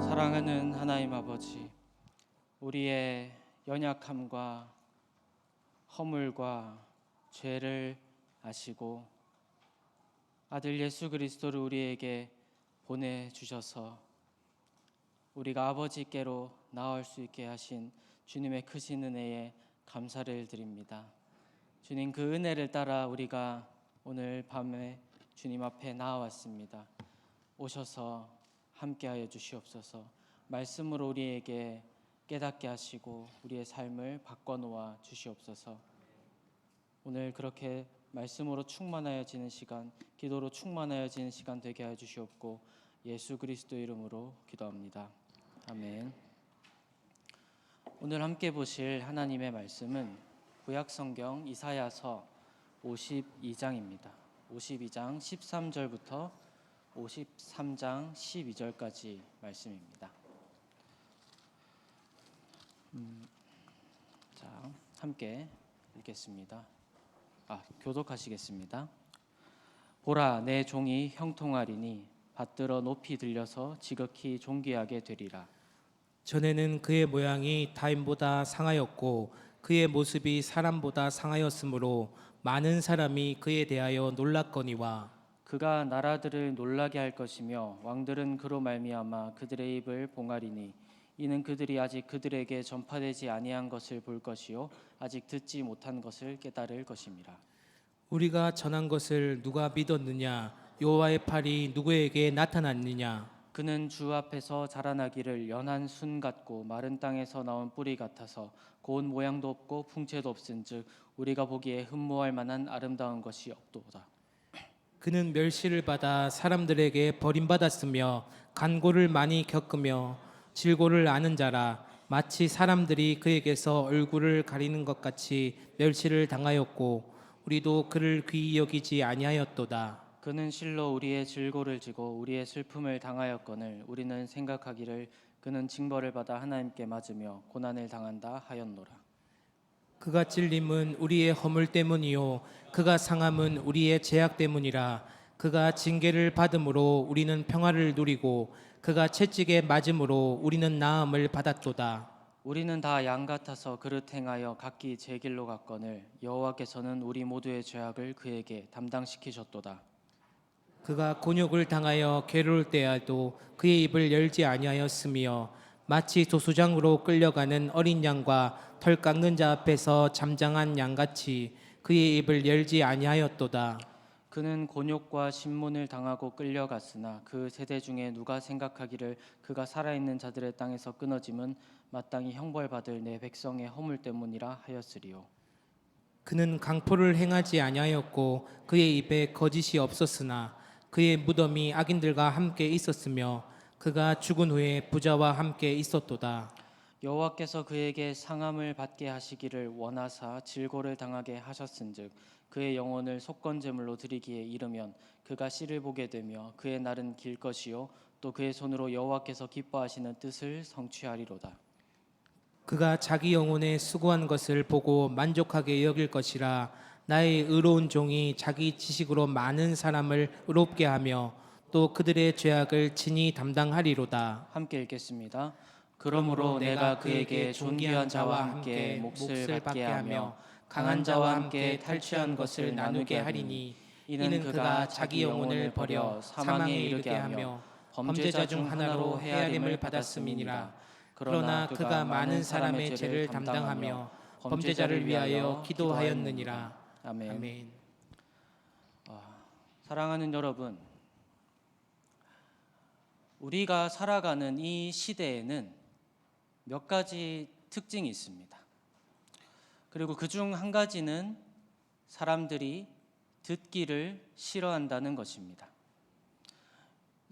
사랑하는 하나님 아버지, 우리의 연약함과 허물과 죄를 아시고 아들 예수 그리스도를 우리에게 보내주셔서 우리가 아버지께로 나올 수 있게 하신 주님의 크신 은혜에 감사를 드립니다. 주님, 그 은혜를 따라 우리가 오늘 밤에 주님 앞에 나와왔습니다. 오셔서 함께하여 주시옵소서. 말씀으로 우리에게 깨닫게 하시고 우리의 삶을 바꿔놓아 주시옵소서. 오늘 그렇게 말씀으로 충만하여지는 시간, 기도로 충만하여지는 시간 되게 하여 주시옵고 예수 그리스도 이름으로 기도합니다. 아멘. 오늘 함께 보실 하나님의 말씀은 구약성경 이사야서 52장입니다. 52장 13절부터 53장 12절까지 말씀입니다. 자, 함께 읽겠습니다. 교독하시겠습니다. 보라, 내 종이 형통하리니 받들어 높이 들려서 지극히 존귀하게 되리라. 전에는 그의 모양이 타인보다 상하였고 그의 모습이 사람보다 상하였으므로 많은 사람이 그에 대하여 놀랐거니와 그가 나라들을 놀라게 할 것이며 왕들은 그로 말미암아 그들의 입을 봉하리니 이는 그들이 아직 그들에게 전파되지 아니한 것을 볼 것이요 아직 듣지 못한 것을 깨달을 것임이라. 우리가 전한 것을 누가 믿었느냐? 여호와의 팔이 누구에게 나타났느냐? 그는 주 앞에서 자라나기를 연한 순 같고 마른 땅에서 나온 뿌리 같아서 고운 모양도 없고 풍채도 없은즉 우리가 보기에 흠모할 만한 아름다운 것이 없도다. 그는 멸시를 받아 사람들에게 버림받았으며 간고를 많이 겪으며 질고를 아는 자라. 마치 사람들이 그에게서 얼굴을 가리는 것 같이 멸시를 당하였고 우리도 그를 귀히 여기지 아니하였도다. 그는 실로 우리의 질고를 지고 우리의 슬픔을 당하였거늘 우리는 생각하기를 그는 징벌을 받아 하나님께 맞으며 고난을 당한다 하였노라. 그가 찔림은 우리의 허물 때문이요 그가 상함은 우리의 죄악 때문이라. 그가 징계를 받음으로 우리는 평화를 누리고 그가 채찍에 맞음으로 우리는 나음을 받았도다. 우리는 다 양 같아서 그릇 행하여 각기 제 길로 갔거늘 여호와께서는 우리 모두의 죄악을 그에게 담당시키셨도다. 그가 곤욕을 당하여 괴로울 때에도 그의 입을 열지 아니하였으며 마치 도수장으로 끌려가는 어린 양과 털 깎는 자 앞에서 잠잠한 양같이 그의 입을 열지 아니하였도다. 그는 곤욕과 신문을 당하고 끌려갔으나 그 세대 중에 누가 생각하기를 그가 살아있는 자들의 땅에서 끊어짐은 마땅히 형벌받을 내 백성의 허물 때문이라 하였으리요. 그는 강포를 행하지 아니하였고 그의 입에 거짓이 없었으나 그의 무덤이 악인들과 함께 있었으며 그가 죽은 후에 부자와 함께 있었도다. 여호와께서 그에게 상함을 받게 하시기를 원하사 질고를 당하게 하셨은즉 그의 영혼을 속건제물로 드리기에 이르면 그가 씨를 보게 되며 그의 날은 길 것이요 또 그의 손으로 여호와께서 기뻐하시는 뜻을 성취하리로다. 그가 자기 영혼에 수고한 것을 보고 만족하게 여길 것이라. 나의 의로운 종이 자기 지식으로 많은 사람을 의롭게 하며 또 그들의 죄악을 친히 담당하리로다. 함께 읽겠습니다. 그러므로 내가 그에게 존귀한 자와 함께 몫을 받게 하며 강한 자와 함께 탈취한 것을 나누게 하리니 이는 그가 자기 영혼을 버려 사망에 이르게 하며 범죄자 중 하나로 헤아림을 받았음이니라. 그러나 그가 많은 사람의 죄를 담당하며 범죄자를 위하여 기도하였느니라. 아멘. 사랑하는 여러분, 우리가 살아가는 이 시대에는 몇 가지 특징이 있습니다. 그리고 그중 한 가지는 사람들이 듣기를 싫어한다는 것입니다.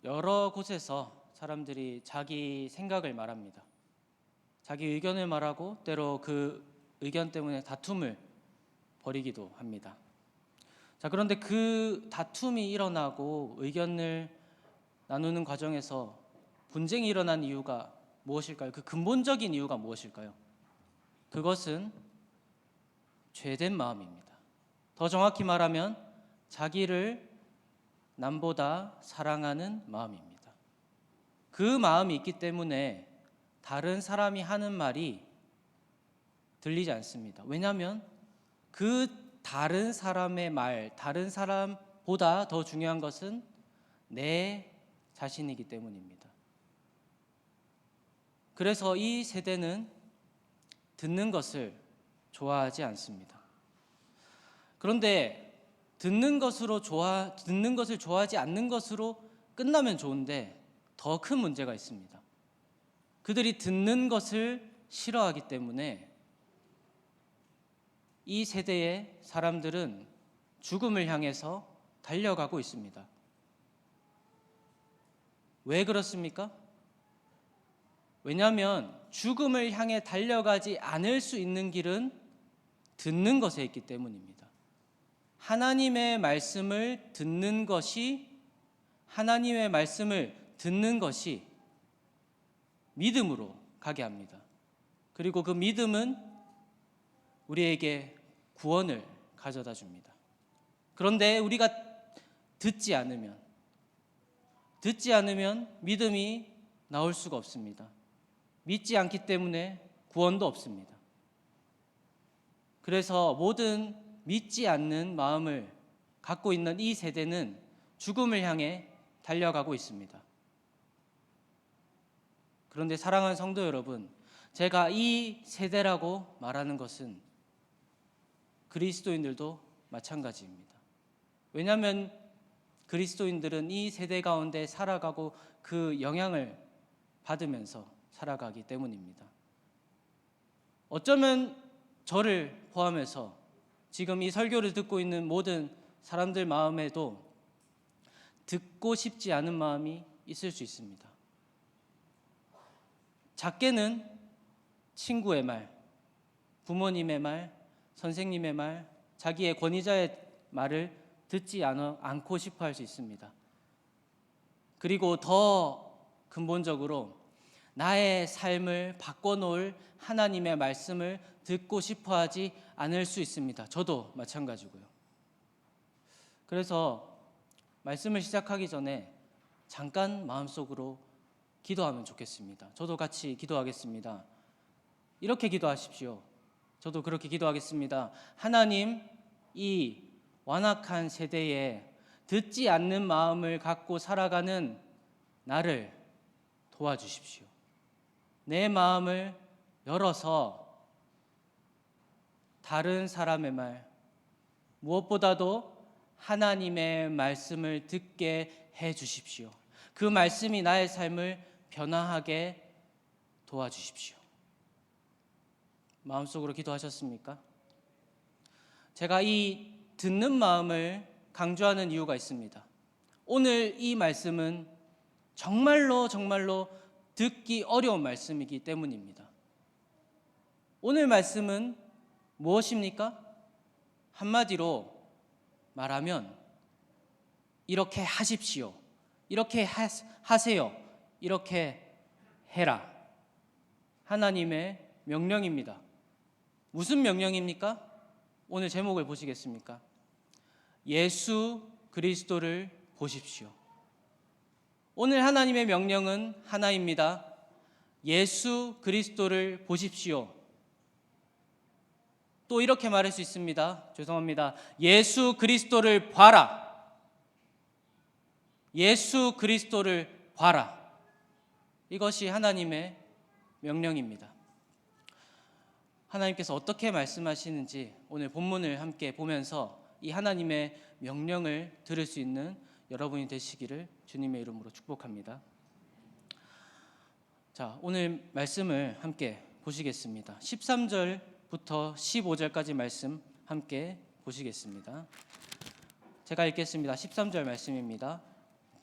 여러 곳에서 사람들이 자기 생각을 말합니다. 자기 의견을 말하고 때로 그 의견 때문에 다툼을 벌이기도 합니다. 자, 그런데 그 다툼이 일어나고 의견을 나누는 과정에서 분쟁이 일어난 이유가 무엇일까요? 그 근본적인 이유가 무엇일까요? 그것은 죄된 마음입니다. 더 정확히 말하면 자기를 남보다 사랑하는 마음입니다. 그 마음이 있기 때문에 다른 사람이 하는 말이 들리지 않습니다. 왜냐하면 그 다른 사람의 말, 다른 사람보다 더 중요한 것은 내 자신이기 때문입니다. 그래서 이 세대는 듣는 것을 좋아하지 않습니다. 그런데 듣는 것을 좋아하지 않는 것으로 끝나면 좋은데 더 큰 문제가 있습니다. 그들이 듣는 것을 싫어하기 때문에 이 세대의 사람들은 죽음을 향해서 달려가고 있습니다. 왜 그렇습니까? 왜냐하면 죽음을 향해 달려가지 않을 수 있는 길은 듣는 것에 있기 때문입니다. 하나님의 말씀을 듣는 것이 믿음으로 가게 합니다. 그리고 그 믿음은 우리에게 구원을 가져다 줍니다. 그런데 우리가 듣지 않으면 믿음이 나올 수가 없습니다. 믿지 않기 때문에 구원도 없습니다. 그래서 모든 믿지 않는 마음을 갖고 있는 이 세대는 죽음을 향해 달려가고 있습니다. 그런데 사랑하는 성도 여러분, 제가 이 세대라고 말하는 것은 그리스도인들도 마찬가지입니다. 왜냐하면 그리스도인들은 이 세대 가운데 살아가고 그 영향을 받으면서 살아가기 때문입니다. 어쩌면 저를 포함해서 지금 이 설교를 듣고 있는 모든 사람들 마음에도 듣고 싶지 않은 마음이 있을 수 있습니다. 작게는 친구의 말, 부모님의 말, 선생님의 말, 자기의 권위자의 말을 듣지 않고 싶어 할 수 있습니다. 그리고 더 근본적으로 나의 삶을 바꿔놓을 하나님의 말씀을 듣고 싶어 하지 않을 수 있습니다. 저도 마찬가지고요. 그래서 말씀을 시작하기 전에 잠깐 마음속으로 기도하면 좋겠습니다. 저도 같이 기도하겠습니다. 이렇게 기도하십시오. 저도 그렇게 기도하겠습니다. 하나님, 이 완악한 세대에 듣지 않는 마음을 갖고 살아가는 나를 도와주십시오. 내 마음을 열어서 다른 사람의 말, 무엇보다도 하나님의 말씀을 듣게 해 주십시오. 그 말씀이 나의 삶을 변화하게 도와주십시오. 마음속으로 기도하셨습니까? 제가 이 듣는 마음을 강조하는 이유가 있습니다. 오늘 이 말씀은 정말로 듣기 어려운 말씀이기 때문입니다. 오늘 말씀은 무엇입니까? 한마디로 말하면 이렇게 하십시오. 이렇게 하세요. 이렇게 해라. 하나님의 명령입니다. 무슨 명령입니까? 오늘 제목을 보시겠습니까? 예수 그리스도를 보십시오. 오늘 하나님의 명령은 하나입니다. 예수 그리스도를 보십시오. 또 이렇게 말할 수 있습니다. 죄송합니다. 예수 그리스도를 봐라. 예수 그리스도를 봐라. 이것이 하나님의 명령입니다. 하나님께서 어떻게 말씀하시는지 오늘 본문을 함께 보면서 이 하나님의 명령을 들을 수 있는 여러분이 되시기를 주님의 이름으로 축복합니다. 자, 오늘 말씀을 함께 보시겠습니다. 13절부터 15절까지 말씀 함께 보시겠습니다. 제가 읽겠습니다. 13절 말씀입니다.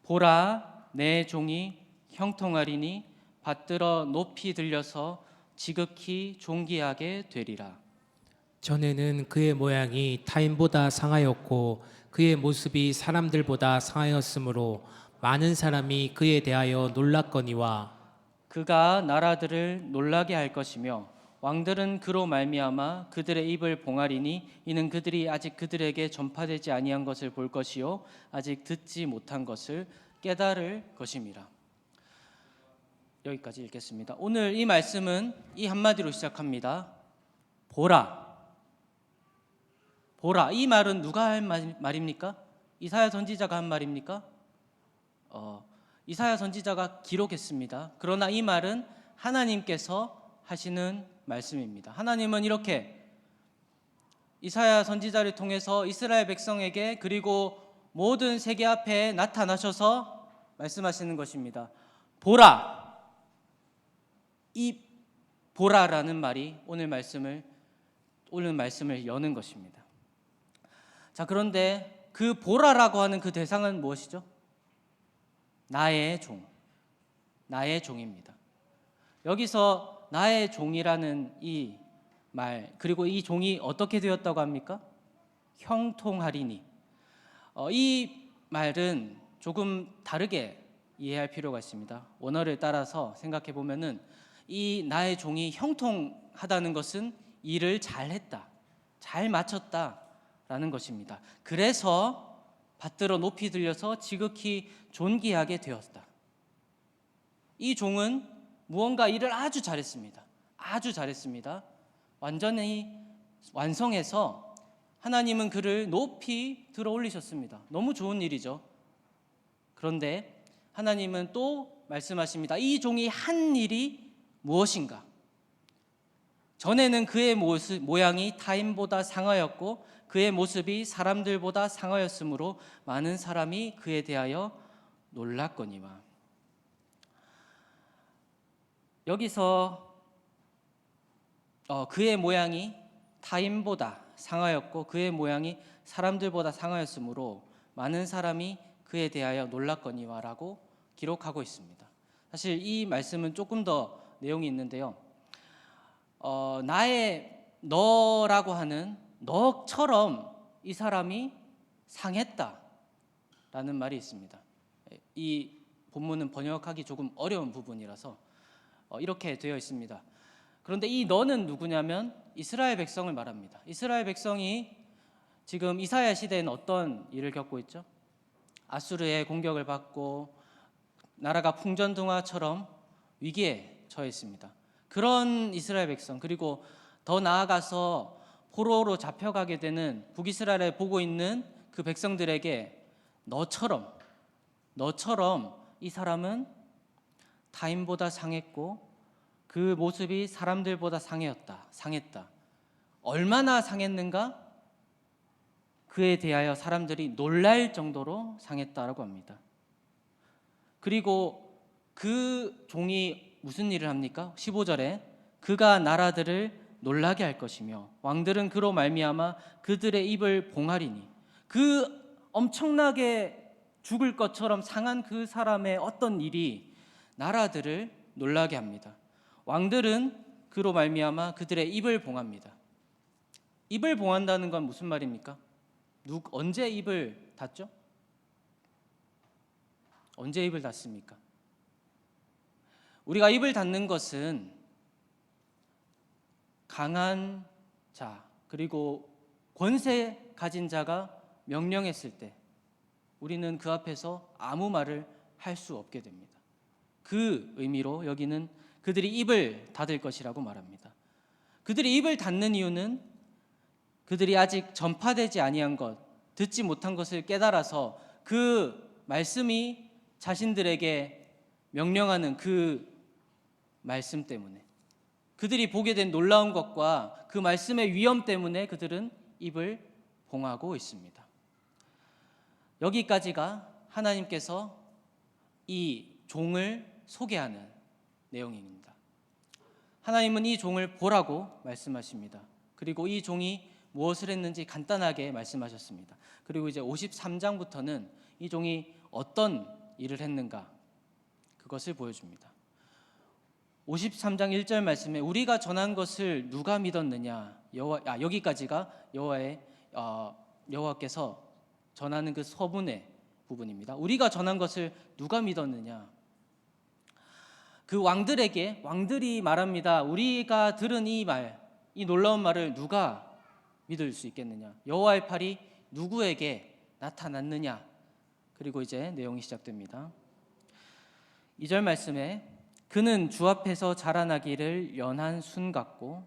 보라, 내 종이 형통하리니 받들어 높이 들려서 지극히 존귀하게 되리라. 전에는 그의 모양이 타인보다 상하였고 그의 모습이 사람들보다 상하였으므로 많은 사람이 그에 대하여 놀랐거니와 그가 나라들을 놀라게 할 것이며 왕들은 그로 말미암아 그들의 입을 봉하리니 이는 그들이 아직 그들에게 전파되지 아니한 것을 볼 것이요 아직 듣지 못한 것을 깨달을 것임이라. 여기까지 읽겠습니다. 오늘 이 말씀은 이 한마디로 시작합니다. 보라. 보라. 이 말은 누가 한 말입니까? 이사야 선지자가 한 말입니까? 이사야 선지자가 기록했습니다. 그러나 이 말은 하나님께서 하시는 말씀입니다. 하나님은 이렇게 이사야 선지자를 통해서 이스라엘 백성에게 그리고 모든 세계 앞에 나타나셔서 말씀하시는 것입니다. 보라. 이 보라라는 말이 오늘 말씀을 여는 것입니다. 자, 그런데 그 보라라고 하는 그 대상은 무엇이죠? 나의 종, 나의 종입니다. 여기서 나의 종이라는 이 말, 그리고 이 종이 어떻게 되었다고 합니까? 형통하리니. 이 말은 조금 다르게 이해할 필요가 있습니다. 원어를 따라서 생각해 보면은 이 나의 종이 형통하다는 것은 일을 잘했다, 잘 마쳤다라는 것입니다. 그래서 받들어 높이 들려서 지극히 존귀하게 되었다. 이 종은 무언가 일을 아주 잘했습니다. 아주 잘했습니다. 완전히 완성해서 하나님은 그를 높이 들어 올리셨습니다. 너무 좋은 일이죠. 그런데 하나님은 또 말씀하십니다. 이 종이 한 일이 무엇인가? 전에는 그의 모양이 타인보다 상하였고 그의 모습이 사람들보다 상하였으므로 많은 사람이 그에 대하여 놀랐거니와. 여기서 그의 모양이 타인보다 상하였고 그의 모양이 사람들보다 상하였으므로 많은 사람이 그에 대하여 놀랐거니와라고 기록하고 있습니다. 사실 이 말씀은 조금 더 내용이 있는데요. 나의 너라고 하는 너처럼 이 사람이 상했다라는 말이 있습니다. 이 본문은 번역하기 조금 어려운 부분이라서 이렇게 되어 있습니다. 그런데 이 너는 누구냐면 이스라엘 백성을 말합니다. 이스라엘 백성이 지금 이사야 시대에는 어떤 일을 겪고 있죠? 아수르의 공격을 받고 나라가 풍전등화처럼 위기에 처해 있습니다. 그런 이스라엘 백성, 그리고 더 나아가서 포로로 잡혀가게 되는 북이스라엘에 보고 있는 그 백성들에게 너처럼 이 사람은 타인보다 상했고 그 모습이 사람들보다 상했다. 얼마나 상했는가? 그에 대하여 사람들이 놀랄 정도로 상했다라고 합니다. 그리고 그 종이 무슨 일을 합니까? 15절에 그가 나라들을 놀라게 할 것이며 왕들은 그로 말미암아 그들의 입을 봉하리니. 그 엄청나게 죽을 것처럼 상한 그 사람의 어떤 일이 나라들을 놀라게 합니다. 왕들은 그로 말미암아 그들의 입을 봉합니다. 입을 봉한다는 건 무슨 말입니까? 언제 입을 닫죠? 언제 입을 닫습니까? 우리가 입을 닫는 것은 강한 자 그리고 권세 가진 자가 명령했을 때 우리는 그 앞에서 아무 말을 할 수 없게 됩니다. 그 의미로 여기는 그들이 입을 닫을 것이라고 말합니다. 그들이 입을 닫는 이유는 그들이 아직 전파되지 아니한 것, 듣지 못한 것을 깨달아서 그 말씀이 자신들에게 명령하는 그 말씀 때문에, 그들이 보게 된 놀라운 것과 그 말씀의 위엄 때문에 그들은 입을 봉하고 있습니다. 여기까지가 하나님께서 이 종을 소개하는 내용입니다. 하나님은 이 종을 보라고 말씀하십니다. 그리고 이 종이 무엇을 했는지 간단하게 말씀하셨습니다. 그리고 이제 53장부터는 이 종이 어떤 일을 했는가 그것을 보여줍니다. 53장 1절 말씀에 우리가 전한 것을 누가 믿었느냐, 여기까지가 여호와께서 전하는 그 서문의 부분입니다. 우리가 전한 것을 누가 믿었느냐, 그 왕들이 말합니다. 우리가 들은 이 놀라운 말을 누가 믿을 수 있겠느냐, 여호와의 팔이 누구에게 나타났느냐. 그리고 이제 내용이 시작됩니다. 2절 말씀에 그는 주 앞에서 자라나기를 연한 순 같고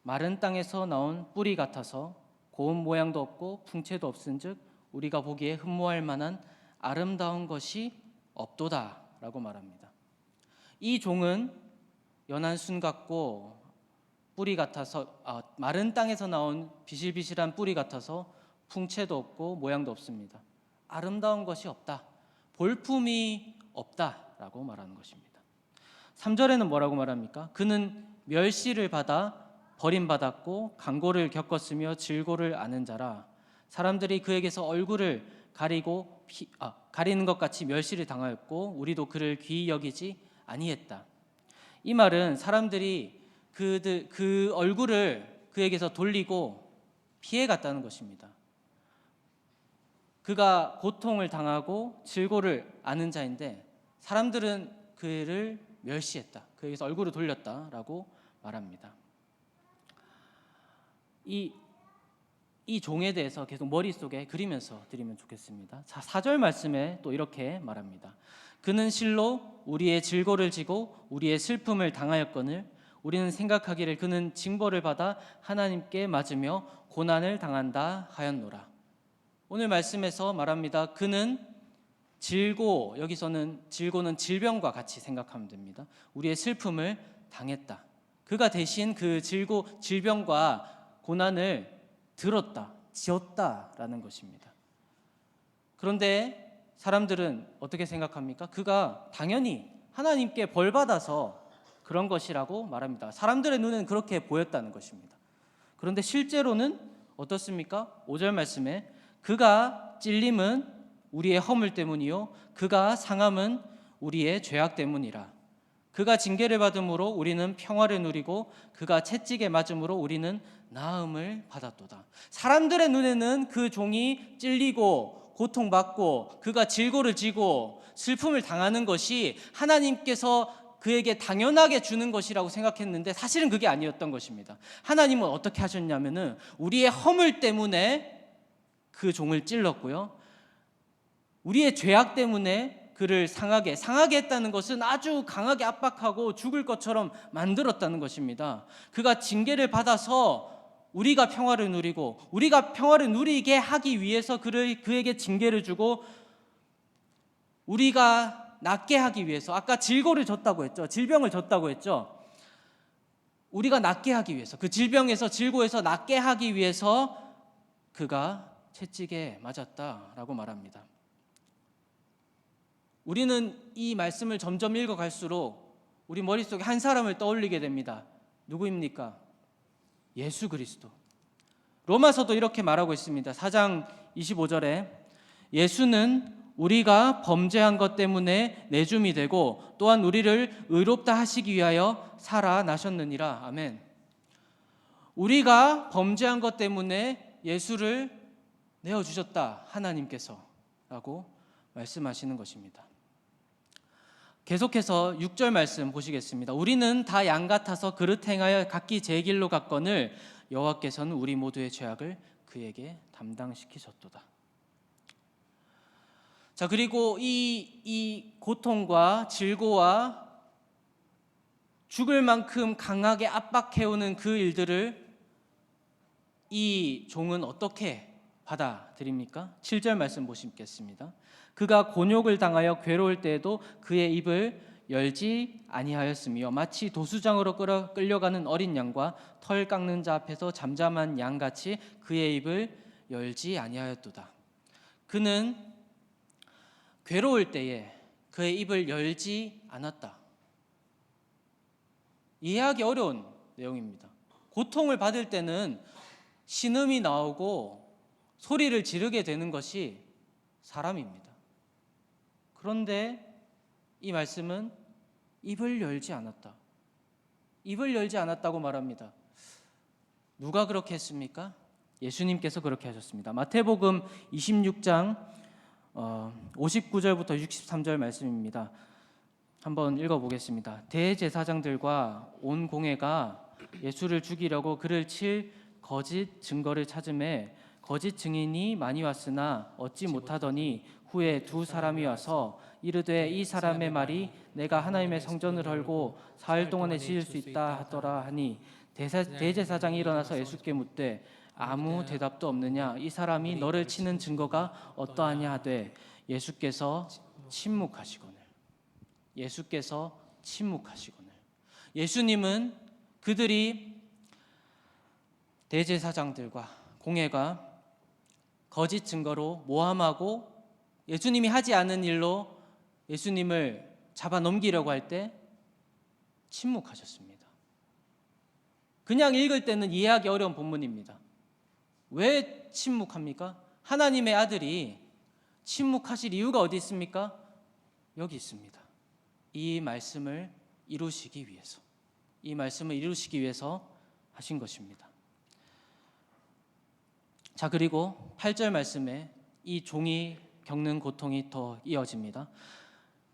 마른 땅에서 나온 뿌리 같아서 고운 모양도 없고 풍채도 없은즉 우리가 보기에 흠모할 만한 아름다운 것이 없도다라고 말합니다. 이 종은 연한 순 같고 뿌리 같아서 마른 땅에서 나온 비실비실한 뿌리 같아서 풍채도 없고 모양도 없습니다. 아름다운 것이 없다. 볼품이 없다라고 말하는 것입니다. 3절에는 뭐라고 말합니까? 그는 멸시를 받아 버림받았고 강고를 겪었으며 질고를 아는 자라. 사람들이 그에게서 얼굴을 가리는 것 같이 멸시를 당하였고 우리도 그를 귀히 여기지 아니했다. 이 말은 사람들이 그 얼굴을 그에게서 돌리고 피해갔다는 것입니다. 그가 고통을 당하고 질고를 아는 자인데 사람들은 그를 멸시했다. 그에게서 얼굴을 돌렸다라고 말합니다. 이 종에 대해서 계속 머릿속에 그리면서 드리면 좋겠습니다. 4절 말씀에 또 이렇게 말합니다. 그는 실로 우리의 질고를 지고 우리의 슬픔을 당하였거늘 우리는 생각하기를 그는 징벌을 받아 하나님께 맞으며 고난을 당한다 하였노라. 오늘 말씀에서 말합니다. 그는 여기서는 질고는 질병과 같이 생각하면 됩니다. 우리의 슬픔을 당했다. 그가 대신 그 질병과 고난을 들었다, 지었다라는 것입니다. 그런데 사람들은 어떻게 생각합니까? 그가 당연히 하나님께 벌 받아서 그런 것이라고 말합니다. 사람들의 눈에는 그렇게 보였다는 것입니다. 그런데 실제로는 어떻습니까? 5절 말씀에 그가 찔림은 우리의 허물 때문이요 그가 상함은 우리의 죄악 때문이라. 그가 징계를 받음으로 우리는 평화를 누리고 그가 채찍에 맞음으로 우리는 나음을 받았도다. 사람들의 눈에는 그 종이 찔리고 고통받고 그가 질고를 지고 슬픔을 당하는 것이 하나님께서 그에게 당연하게 주는 것이라고 생각했는데 사실은 그게 아니었던 것입니다. 하나님은 어떻게 하셨냐면은 우리의 허물 때문에 그 종을 찔렀고요. 우리의 죄악 때문에 그를 상하게 했다는 것은 아주 강하게 압박하고 죽을 것처럼 만들었다는 것입니다. 그가 징계를 받아서 우리가 평화를 누리고 우리가 평화를 누리게 하기 위해서 그에게 징계를 주고 우리가 낫게 하기 위해서 아까 질고를 줬다고 했죠. 질병을 줬다고 했죠. 우리가 낫게 하기 위해서 그 질병에서 질고에서 낫게 하기 위해서 그가 채찍에 맞았다라고 말합니다. 우리는 이 말씀을 점점 읽어갈수록 우리 머릿속에 한 사람을 떠올리게 됩니다. 누구입니까? 예수 그리스도. 로마서도 이렇게 말하고 있습니다. 4장 25절에 예수는 우리가 범죄한 것 때문에 내줌이 되고 또한 우리를 의롭다 하시기 위하여 살아나셨느니라. 아멘. 우리가 범죄한 것 때문에 예수를 내어주셨다 하나님께서 라고 말씀하시는 것입니다. 계속해서 6절 말씀 보시겠습니다. 우리는 다 양 같아서 그릇 행하여 각기 제 길로 갔거늘 여호와께서는 우리 모두의 죄악을 그에게 담당시키셨도다. 자, 그리고 이 고통과 질고와 죽을 만큼 강하게 압박해오는 그 일들을 이 종은 어떻게 받아들입니까? 7절 말씀 보시겠습니다. 그가 곤욕을 당하여 괴로울 때에도 그의 입을 열지 아니하였으며 마치 도수장으로 끌려가는 어린 양과 털 깎는 자 앞에서 잠잠한 양같이 그의 입을 열지 아니하였도다. 그는 괴로울 때에 그의 입을 열지 않았다. 이해하기 어려운 내용입니다. 고통을 받을 때는 신음이 나오고 소리를 지르게 되는 것이 사람입니다. 그런데 이 말씀은 입을 열지 않았다. 입을 열지 않았다고 말합니다. 누가 그렇게 했습니까? 예수님께서 그렇게 하셨습니다. 마태복음 26장 59절부터 63절 말씀입니다. 한번 읽어보겠습니다. 대제사장들과 온 공회가 예수를 죽이려고 그를 칠 거짓 증거를 찾음에 거짓 증인이 많이 왔으나 얻지 못하더니 후에 두 사람이 와서 이르되 이 사람의 말이 내가 하나님의 성전을 헐고 사흘 동안에 지을 수 있다 하더라 하니 대제사장이 일어나서 예수께 묻되 아무 대답도 없느냐? 이 사람이 너를 치는 증거가 어떠하냐 하되 예수께서 침묵하시거늘. 예수께서 침묵하시거늘. 예수님은 그들이 대제사장들과 공회가 거짓 증거로 모함하고 예수님이 하지 않은 일로 예수님을 잡아 넘기려고 할 때 침묵하셨습니다. 그냥 읽을 때는 이해하기 어려운 본문입니다. 왜 침묵합니까? 하나님의 아들이 침묵하실 이유가 어디 있습니까? 여기 있습니다. 이 말씀을 이루시기 위해서, 이 말씀을 이루시기 위해서 하신 것입니다. 자, 그리고 8절 말씀에 이 종이 겪는 고통이 더 이어집니다.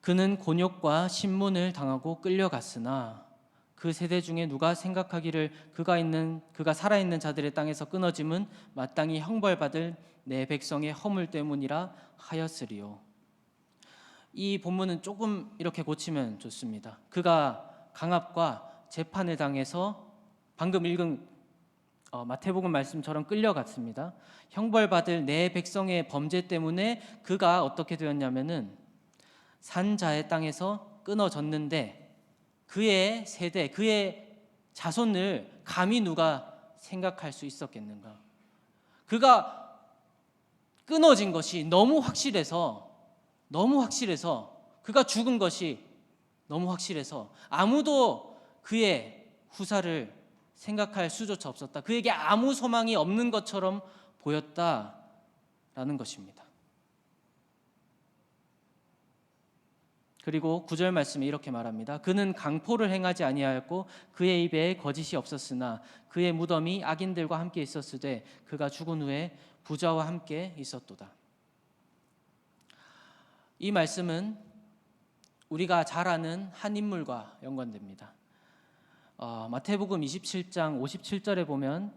그는 곤욕과 신문을 당하고 끌려갔으나 그 세대 중에 누가 생각하기를 그가 살아있는 자들의 땅에서 끊어짐은 마땅히 형벌받을 내 백성의 허물 때문이라 하였으리요. 이 본문은 조금 이렇게 고치면 좋습니다. 그가 강압과 재판을 당해서 방금 읽은 마태복음 말씀처럼 끌려갔습니다. 형벌받을 내 백성의 범죄 때문에 그가 어떻게 되었냐면은 산자의 땅에서 끊어졌는데 그의 세대, 그의 자손을 감히 누가 생각할 수 있었겠는가? 그가 끊어진 것이 너무 확실해서 그가 죽은 것이 너무 확실해서 아무도 그의 후사를 생각할 수조차 없었다. 그에게 아무 소망이 없는 것처럼 보였다라는 것입니다. 그리고 9절 말씀에 이렇게 말합니다. 그는 강포를 행하지 아니하였고 그의 입에 거짓이 없었으나 그의 무덤이 악인들과 함께 있었으되 그가 죽은 후에 부자와 함께 있었도다. 이 말씀은 우리가 잘 아는 한 인물과 연관됩니다. 마태복음 27장 57절에 보면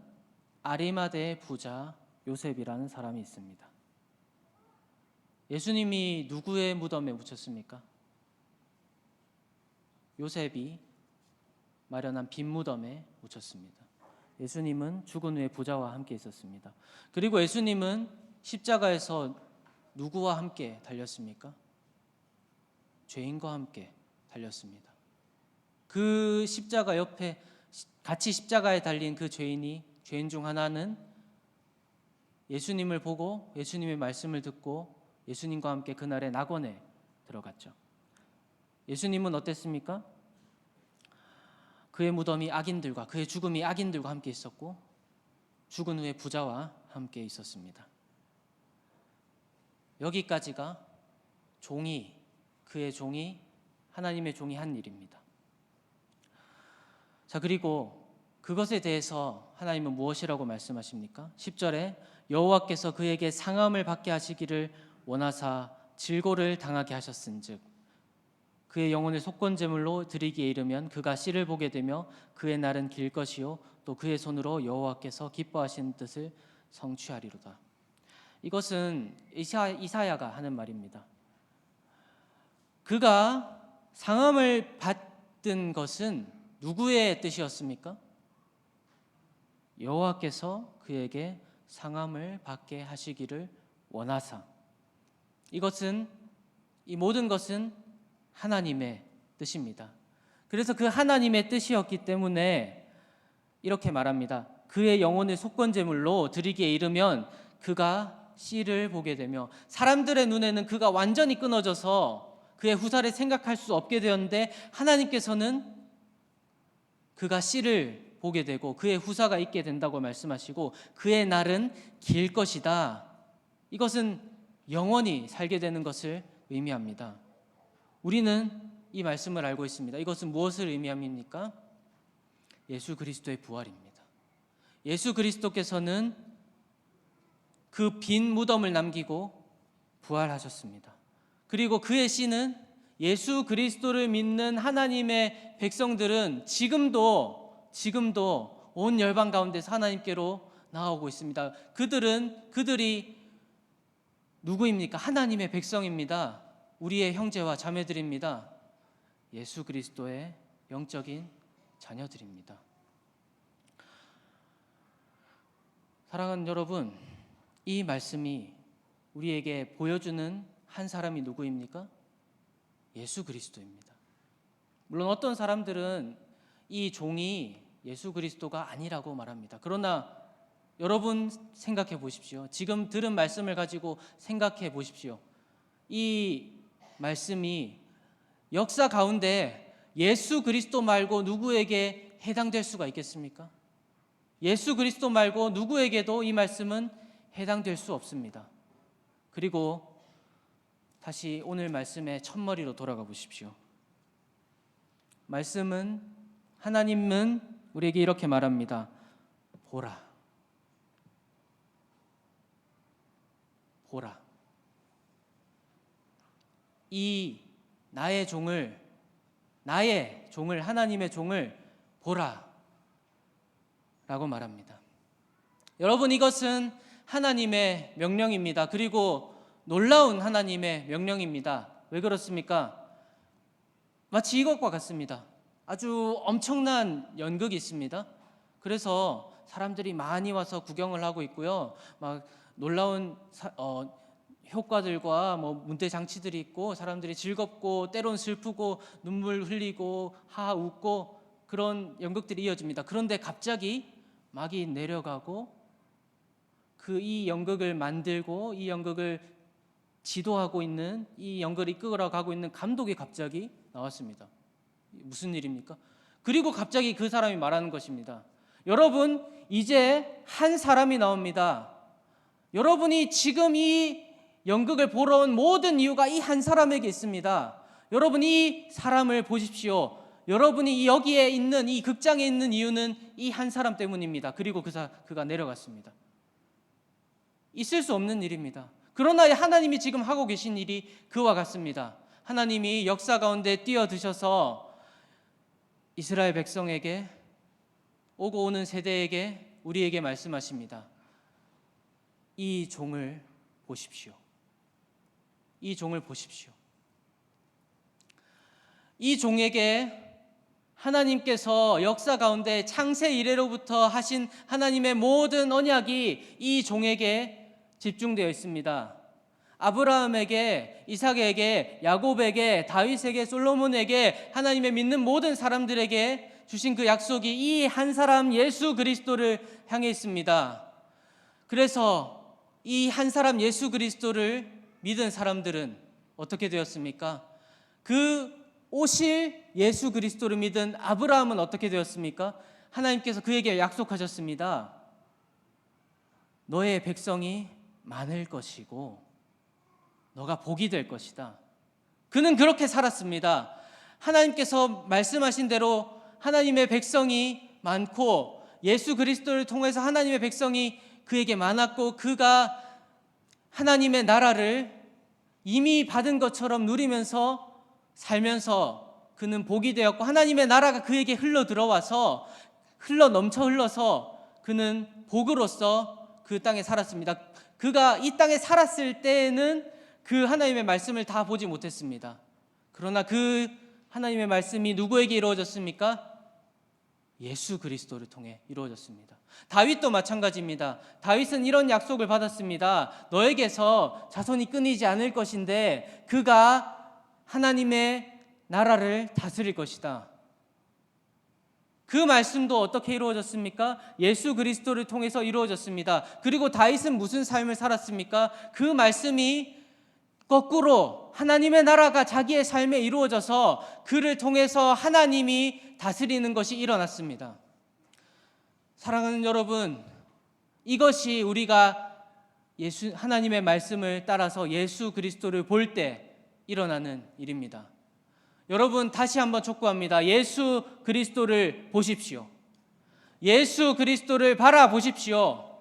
아리마대의 부자 요셉이라는 사람이 있습니다. 예수님이 누구의 무덤에 묻혔습니까? 요셉이 마련한 빈 무덤에 묻혔습니다. 예수님은 죽은 후에 부자와 함께 있었습니다. 그리고 예수님은 십자가에서 누구와 함께 달렸습니까? 죄인과 함께 달렸습니다. 그 십자가 옆에 같이 십자가에 달린 그 죄인 중 하나는 예수님을 보고 예수님의 말씀을 듣고 예수님과 함께 그날의 낙원에 들어갔죠. 예수님은 어땠습니까? 그의 무덤이 악인들과 그의 죽음이 악인들과 함께 있었고 죽은 후에 부자와 함께 있었습니다. 여기까지가 그의 종이 하나님의 종이 한 일입니다. 자, 그리고 그것에 대해서 하나님은 무엇이라고 말씀하십니까? 10절에 여호와께서 그에게 상함을 받게 하시기를 원하사 질고를 당하게 하셨은즉 그의 영혼을 속건제물로 드리기에 이르면 그가 씨를 보게 되며 그의 날은 길 것이요 또 그의 손으로 여호와께서 기뻐하시는 뜻을 성취하리로다. 이것은 이사야가 하는 말입니다. 그가 상함을 받은 것은 누구의 뜻이었습니까? 여호와께서 그에게 상함을 받게 하시기를 원하사. 이 모든 것은 하나님의 뜻입니다. 그래서 그 하나님의 뜻이었기 때문에 이렇게 말합니다. 그의 영혼을 속건제물로 드리기에 이르면 그가 씨를 보게 되며 사람들의 눈에는 그가 완전히 끊어져서 그의 후사를 생각할 수 없게 되었는데 하나님께서는 그가 씨를 보게 되고 그의 후사가 있게 된다고 말씀하시고 그의 날은 길 것이다. 이것은 영원히 살게 되는 것을 의미합니다. 우리는 이 말씀을 알고 있습니다. 이것은 무엇을 의미합니까? 예수 그리스도의 부활입니다. 예수 그리스도께서는 그 빈 무덤을 남기고 부활하셨습니다. 그리고 그의 씨는 예수 그리스도를 믿는 하나님의 백성들은 지금도 온 열방 가운데서 하나님께로 나아오고 있습니다. 그들이 누구입니까? 하나님의 백성입니다. 우리의 형제와 자매들입니다. 예수 그리스도의 영적인 자녀들입니다. 사랑하는 여러분, 이 말씀이 우리에게 보여주는 한 사람이 누구입니까? 예수 그리스도입니다. 물론 어떤 사람들은 이 종이 예수 그리스도가 아니라고 말합니다. 그러나 여러분 생각해 보십시오. 지금 들은 말씀을 가지고 생각해 보십시오. 이 말씀이 역사 가운데 예수 그리스도 말고 누구에게 해당될 수가 있겠습니까? 예수 그리스도 말고 누구에게도 이 말씀은 해당될 수 없습니다. 그리고 다시 오늘 말씀의 첫머리로 돌아가 보십시오. 말씀은, 하나님은 우리에게 이렇게 말합니다. 보라. 보라. 이 나의 종을, 하나님의 종을 보라 라고 말합니다. 여러분, 이것은 하나님의 명령입니다. 그리고 놀라운 하나님의 명령입니다. 왜 그렇습니까? 마치 이것과 같습니다. 아주 엄청난 연극이 있습니다. 그래서 사람들이 많이 와서 구경을 하고 있고요. 막 놀라운 효과들과 문대 장치들이 있고 사람들이 즐겁고 때론 슬프고 눈물 흘리고 하하 웃고 그런 연극들이 이어집니다. 그런데 갑자기 막이 내려가고 이 연극을 만들고 이 연극을 지도하고 있는, 이 연극을 이끌어 가고 있는 감독이 갑자기 나왔습니다. 무슨 일입니까? 그리고 갑자기 그 사람이 말하는 것입니다. 여러분, 이제 한 사람이 나옵니다. 여러분이 지금 이 연극을 보러 온 모든 이유가 이 한 사람에게 있습니다. 여러분, 이 사람을 보십시오. 여러분이 여기에 있는, 이 극장에 있는 이유는 이 한 사람 때문입니다. 그리고 그가 내려갔습니다. 있을 수 없는 일입니다. 그러나 하나님이 지금 하고 계신 일이 그와 같습니다. 하나님이 역사 가운데 뛰어드셔서 이스라엘 백성에게, 오고 오는 세대에게, 우리에게 말씀하십니다. 이 종을 보십시오. 이 종을 보십시오. 이 종에게 하나님께서 역사 가운데 창세 이래로부터 하신 하나님의 모든 언약이 이 종에게 집중되어 있습니다. 아브라함에게, 이삭에게, 야곱에게, 다윗에게, 솔로몬에게, 하나님의 믿는 모든 사람들에게 주신 그 약속이 이 한 사람 예수 그리스도를 향해 있습니다. 그래서 이 한 사람 예수 그리스도를 믿은 사람들은 어떻게 되었습니까? 그 오실 예수 그리스도를 믿은 아브라함은 어떻게 되었습니까? 하나님께서 그에게 약속하셨습니다. 너의 백성이 많을 것이고 너가 복이 될 것이다. 그는 그렇게 살았습니다. 하나님께서 말씀하신 대로 하나님의 백성이 많고 예수 그리스도를 통해서 하나님의 백성이 그에게 많았고 그가 하나님의 나라를 이미 받은 것처럼 누리면서 살면서 그는 복이 되었고 하나님의 나라가 그에게 흘러 들어와서 흘러서 그는 복으로서 그 땅에 살았습니다. 그가 이 땅에 살았을 때에는 그 하나님의 말씀을 다 보지 못했습니다. 그러나 그 하나님의 말씀이 누구에게 이루어졌습니까? 예수 그리스도를 통해 이루어졌습니다. 다윗도 마찬가지입니다. 다윗은 이런 약속을 받았습니다. 너에게서 자손이 끊이지 않을 것인데 그가 하나님의 나라를 다스릴 것이다. 그 말씀도 어떻게 이루어졌습니까? 예수 그리스도를 통해서 이루어졌습니다. 그리고 다윗은 무슨 삶을 살았습니까? 그 말씀이 거꾸로 하나님의 나라가 자기의 삶에 이루어져서 그를 통해서 하나님이 다스리는 것이 일어났습니다. 사랑하는 여러분, 이것이 우리가 하나님의 말씀을 따라서 예수 그리스도를 볼 때 일어나는 일입니다. 여러분, 다시 한번 촉구합니다. 예수 그리스도를 보십시오. 예수 그리스도를 바라보십시오.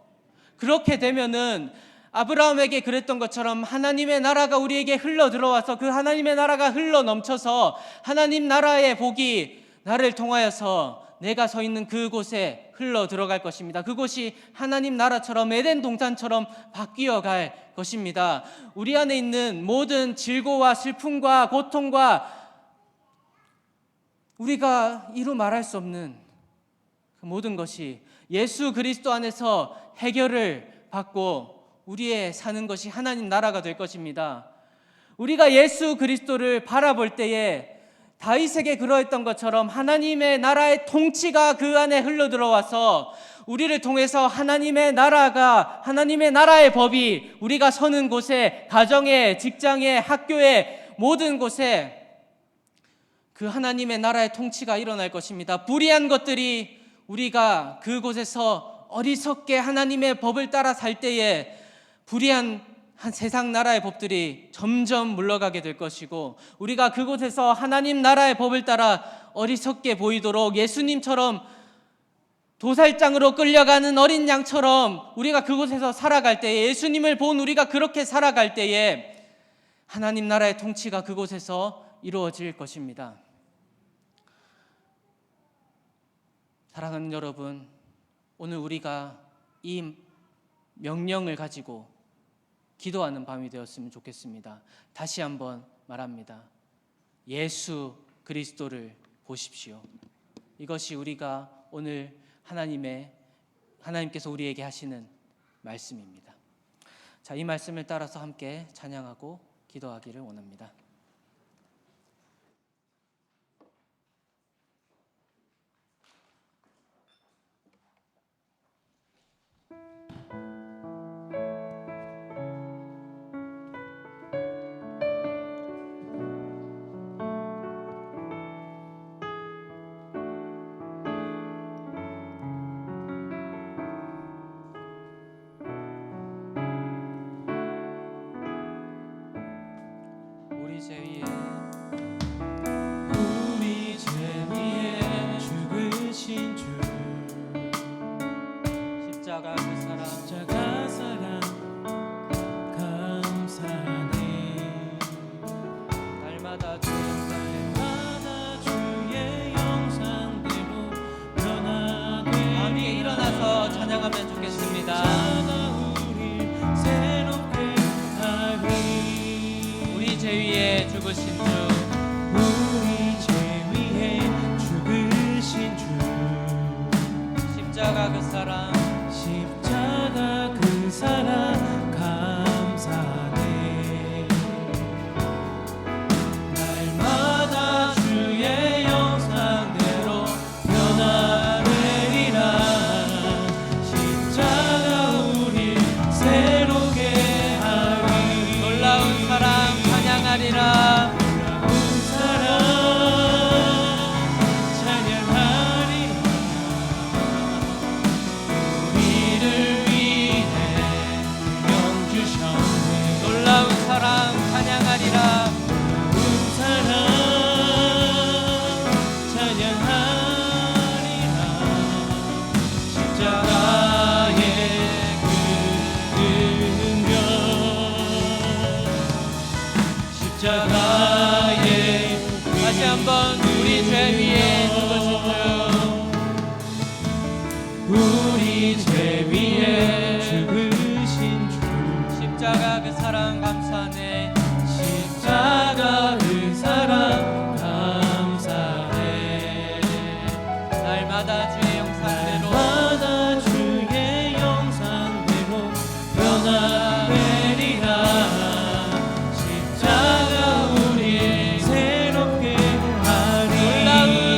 그렇게 되면은 아브라함에게 그랬던 것처럼 하나님의 나라가 우리에게 흘러 들어와서 그 하나님의 나라가 흘러 넘쳐서 하나님 나라의 복이 나를 통하여서 내가 서 있는 그곳에 흘러 들어갈 것입니다. 그곳이 하나님 나라처럼 에덴 동산처럼 바뀌어 갈 것입니다. 우리 안에 있는 모든 질고와 슬픔과 고통과 우리가 이루 말할 수 없는 그 모든 것이 예수 그리스도 안에서 해결을 받고 우리의 사는 것이 하나님 나라가 될 것입니다. 우리가 예수 그리스도를 바라볼 때에 다윗에게 그러했던 것처럼 하나님의 나라의 통치가 그 안에 흘러들어와서 우리를 통해서 하나님의 나라가, 하나님의 나라의 법이 우리가 서는 곳에, 가정에, 직장에, 학교에, 모든 곳에 그 하나님의 나라의 통치가 일어날 것입니다. 불의한 것들이 우리가 그곳에서 어리석게 하나님의 법을 따라 살 때에 불의한 한 세상 나라의 법들이 점점 물러가게 될 것이고, 우리가 그곳에서 하나님 나라의 법을 따라 어리석게 보이도록 예수님처럼 도살장으로 끌려가는 어린 양처럼 우리가 그곳에서 살아갈 때에, 예수님을 본 우리가 그렇게 살아갈 때에 하나님 나라의 통치가 그곳에서 이루어질 것입니다. 사랑하는 여러분, 오늘 우리가 이 명령을 가지고 기도하는 밤이 되었으면 좋겠습니다. 다시 한번 말합니다. 예수 그리스도를 보십시오. 이것이 우리가 오늘 하나님께서 우리에게 하시는 말씀입니다. 자, 이 말씀을 따라서 함께 찬양하고 기도하기를 원합니다. 우리 죄 위에 죽으신 주 십자가 그 사랑 감사하네. 날마다 주의 영상대로 변화되 함께 일어나서 찬양하면 좋겠습니다. 우리 죄 위에 죽으신 주, 우리 죄 위에 죽으신 주 십자가 그 사랑 감사하네. 날마다 주의 영상대로 변화되리라. 십자가 우리 새롭게 하리. 놀라운 사랑 찬양하리라. 다시 한번 우리 죄 위에 죽으신 주, 우리 죄 위에 죽으신 주 십자가 그 사랑 감사하네. 십자가 그 사랑 감사해. 날마다 주의 영상대로 날마다 주의 영상대로 변화되리라. 십자가 우리 새롭게 하리. 놀라운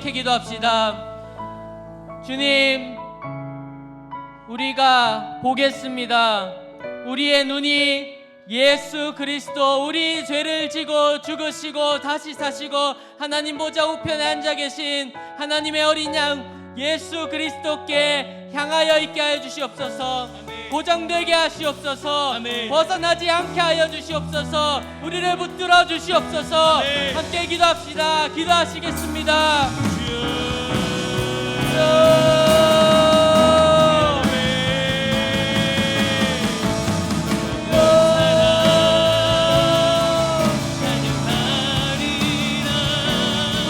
이렇게 기도합시다. 주님, 우리가 보겠습니다. 우리의 눈이 예수 그리스도, 우리 죄를 지고 죽으시고 다시 사시고 하나님 보좌 우편에 앉아 계신 하나님의 어린 양 예수 그리스도께 향하여 있게 하여 주시옵소서. 고정되게 하시옵소서. 벗어나지 않게 하여 주시옵소서. 우리를 붙들어 주시옵소서. 함께 기도합시다. 기도하시겠습니다.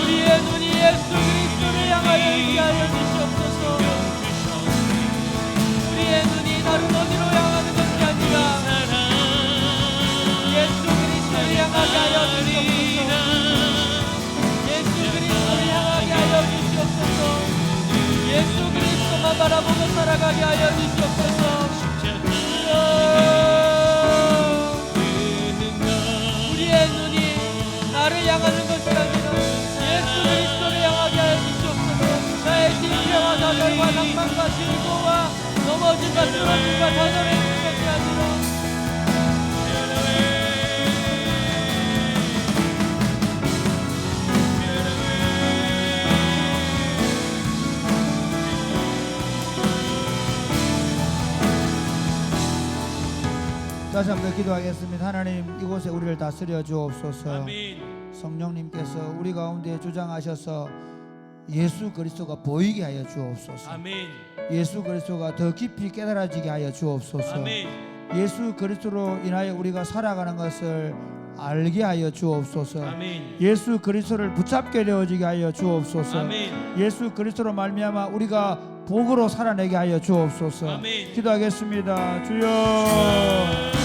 우리의 눈이 예수 그리스도를 향하여 있게 하여 주시옵소서. 우리의 눈이 다른 어디로 향하는 것이 아니라 예수 그리스도를 향하게 하여 주시옵소서. 예수 그리스도를 향하게 하여 주시옵소서. 예수 그리스도만 바라보고 살아가게 하여 주시옵소서. 우리의 눈이 나를 향하는 것이 아니라 예수 그리스도를 향하게 하여 주시옵소서. 나의 실패와 좌절과 낭만과 실고와 넘어짐과 쓰러짐과 좌절해진 것이 아니라 다시 한번 기도하겠습니다. 하나님, 이곳에 우리를 다스려 주옵소서. 성령님께서 우리 가운데 주장하셔서 예수 그리스도가 보이게 하여 주옵소서. 예수 그리스도가 더 깊이 깨달아지게 하여 주옵소서. 예수 그리스도로 인하여 우리가 살아가는 것을 알게 하여 주옵소서. 예수 그리스도를 붙잡게 되어지게 하여 주옵소서. 예수 그리스도로 말미암아 우리가 복으로 살아내게 하여 주옵소서. 기도하겠습니다. 주여,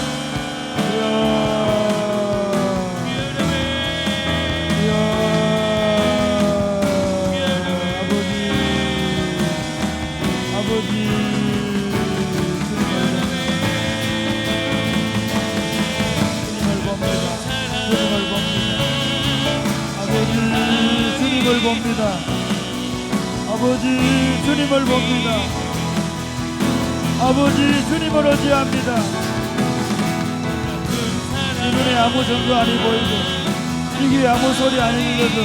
주님을 봅니다. 아버지, 주님을 봅니다. 아버지, 주님을 의지합니다. 이 눈에 아무 정도 아니 보이고 이 귀에 아무 소리 아니 들려도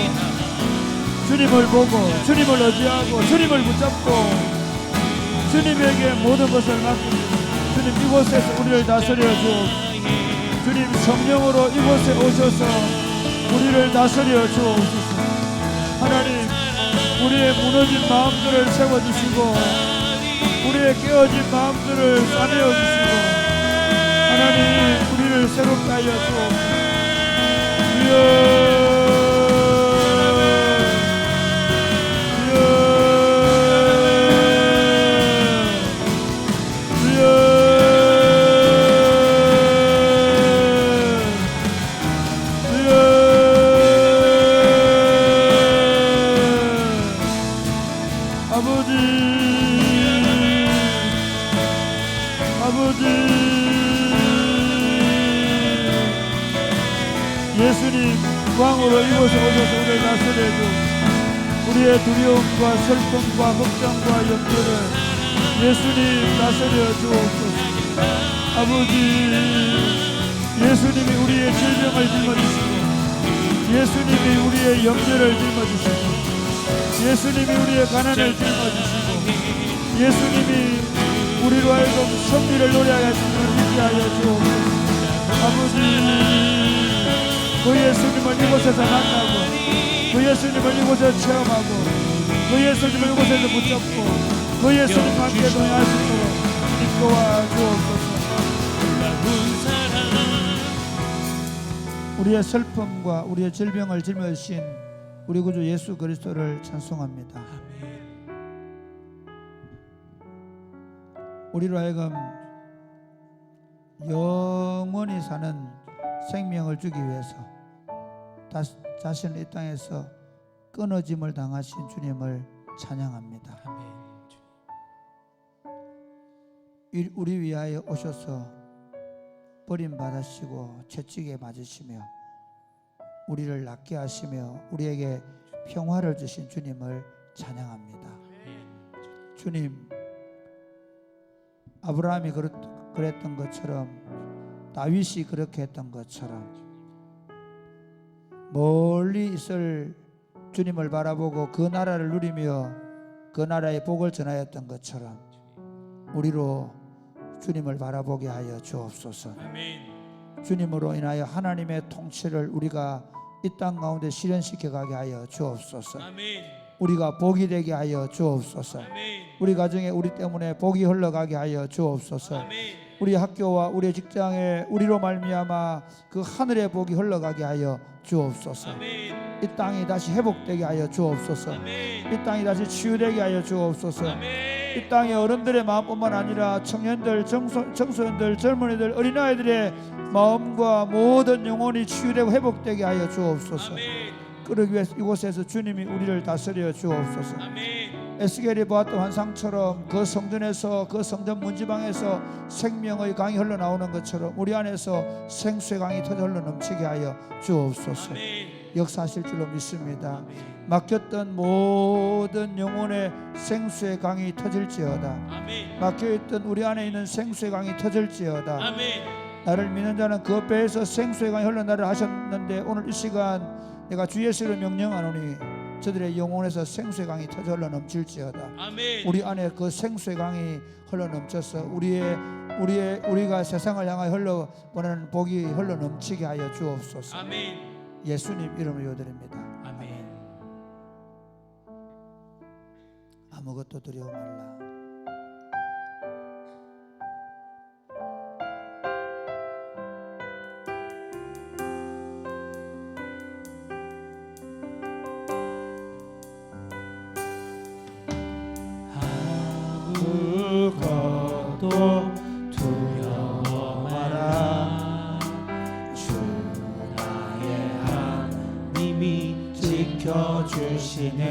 주님을 보고 주님을 의지하고 주님을 붙잡고 주님에게 모든 것을 맡깁니다. 주님, 이곳에서 우리를 다스려 주옵소서. 주님, 성령으로 이곳에 오셔서 우리를 다스려 주옵소서. 하나님, 우리의 무너진 마음들을 세워주시고 우리의 깨어진 마음들을 싸매어주시고 하나님, 우리를 새롭게 하여 주옵소서. 예수님, 왕으로 이곳에 오셔서 우리를 다스려주고 우리의 두려움과 슬픔과 걱정과 염려를 예수님 다스려 주옵소서. 아버지, 예수님이 우리의 질병을 짊어지시고 예수님이 우리의 염려를 짊어지시고 예수님이 우리의 가난을 짊어지시고 예수님이 우리로 하여금 승리를 노래하게 하시는 하여 주옵소서. 아버지, 그 예수님을 이곳에서 만나고 그 예수님을 이곳에서 체험하고 그 예수님을 이곳에서 붙잡고 그 예수님과 함께 동행할 수 있도록 인도와 주옵소서. 우리의 슬픔과 우리의 질병을 짊어지신 우리 구주 예수 그리스도를 찬송합니다. 우리로 하여금 영원히 사는 생명을 주기 위해서 자신을 이 땅에서 끊어짐을 당하신 주님을 찬양합니다. 우리 위하여 오셔서 버림받으시고 채찍에 맞으시며 우리를 낫게 하시며 우리에게 평화를 주신 주님을 찬양합니다. 주님, 아브라함이 그랬던 것처럼, 다윗이 그렇게 했던 것처럼 멀리 있을 주님을 바라보고 그 나라를 누리며 그 나라의 복을 전하였던 것처럼 우리로 주님을 바라보게 하여 주옵소서. 주님으로 인하여 하나님의 통치를 우리가 이 땅 가운데 실현시켜 가게 하여 주옵소서. 우리가 복이 되게 하여 주옵소서. 우리 가정에 우리 때문에 복이 흘러가게 하여 주옵소서. 우리 학교와 우리 직장에 우리로 말미암아 그 하늘의 복이 흘러가게 하여 주옵소서. 이 땅이 다시 회복되게 하여 주옵소서. 이 땅이 다시 치유되게 하여 주옵소서. 이 땅의 어른들의 마음뿐만 아니라 청년들, 청소년들, 젊은이들, 어린아이들의 마음과 모든 영혼이 치유되고 회복되게 하여 주옵소서. 그러기 위해서 이곳에서 주님이 우리를 다스려 주옵소서. 에스겔이 보았던 환상처럼 그 성전에서, 그 성전 문지방에서 생명의 강이 흘러나오는 것처럼 우리 안에서 생수의 강이 터져 흘러넘치게 하여 주옵소서. 역사하실 줄로 믿습니다. 막혔던 모든 영혼의 생수의 강이 터질지어다. 막혀있던 우리 안에 있는 생수의 강이 터질지어다. 나를 믿는 자는 그 배에서 생수의 강이 흘러나를 하셨는데 오늘 이 시간 내가 주 예수를 명령하노니 저들의 영혼에서 생수의 강이 터져 흘러넘칠지어다. 우리 안에 그 생수의 강이 흘러넘쳐서 우리가 세상을 향하여 흘러보내는 복이 흘러넘치게 하여 주옵소서. 예수님 이름으로 요드립니다. 아멘. 아무것도 두려워 말라. 아무것도 두려워 마라. 주 나의 하나님이 지켜주시네.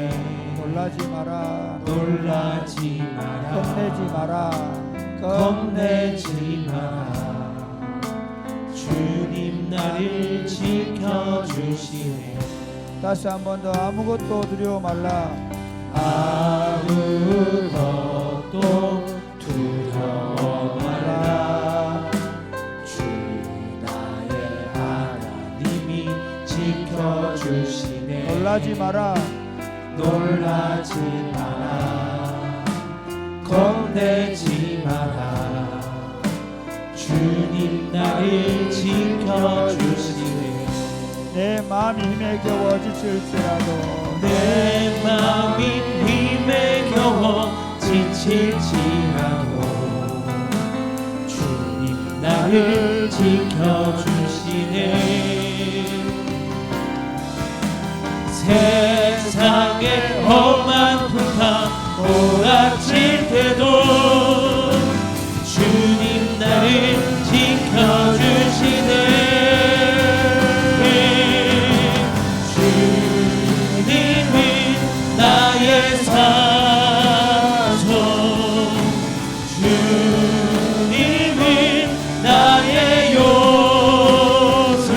놀라지 마라. 놀라지 마라. 겁내지 마라. 겁내지 마라. 주님 나를 지켜주시네. 다시 한 번 더 아무것도 두려워 말라. 아무것도 두려워 말라. 주 나의 하나님이 지켜주시네. 놀라지 마라. 놀라지 마라. 겁내지 마라. 주님 나를 지켜주시네. 내 마음이 힘에 겨워 지칠지라도 내 마음이 힘에 겨워 지칠지라도 주님 나를 지켜주시네. 세상의 험한 풍파 몰아칠 때도 주님 나를 지켜주시네. 나의 사정 주님은 나의 요새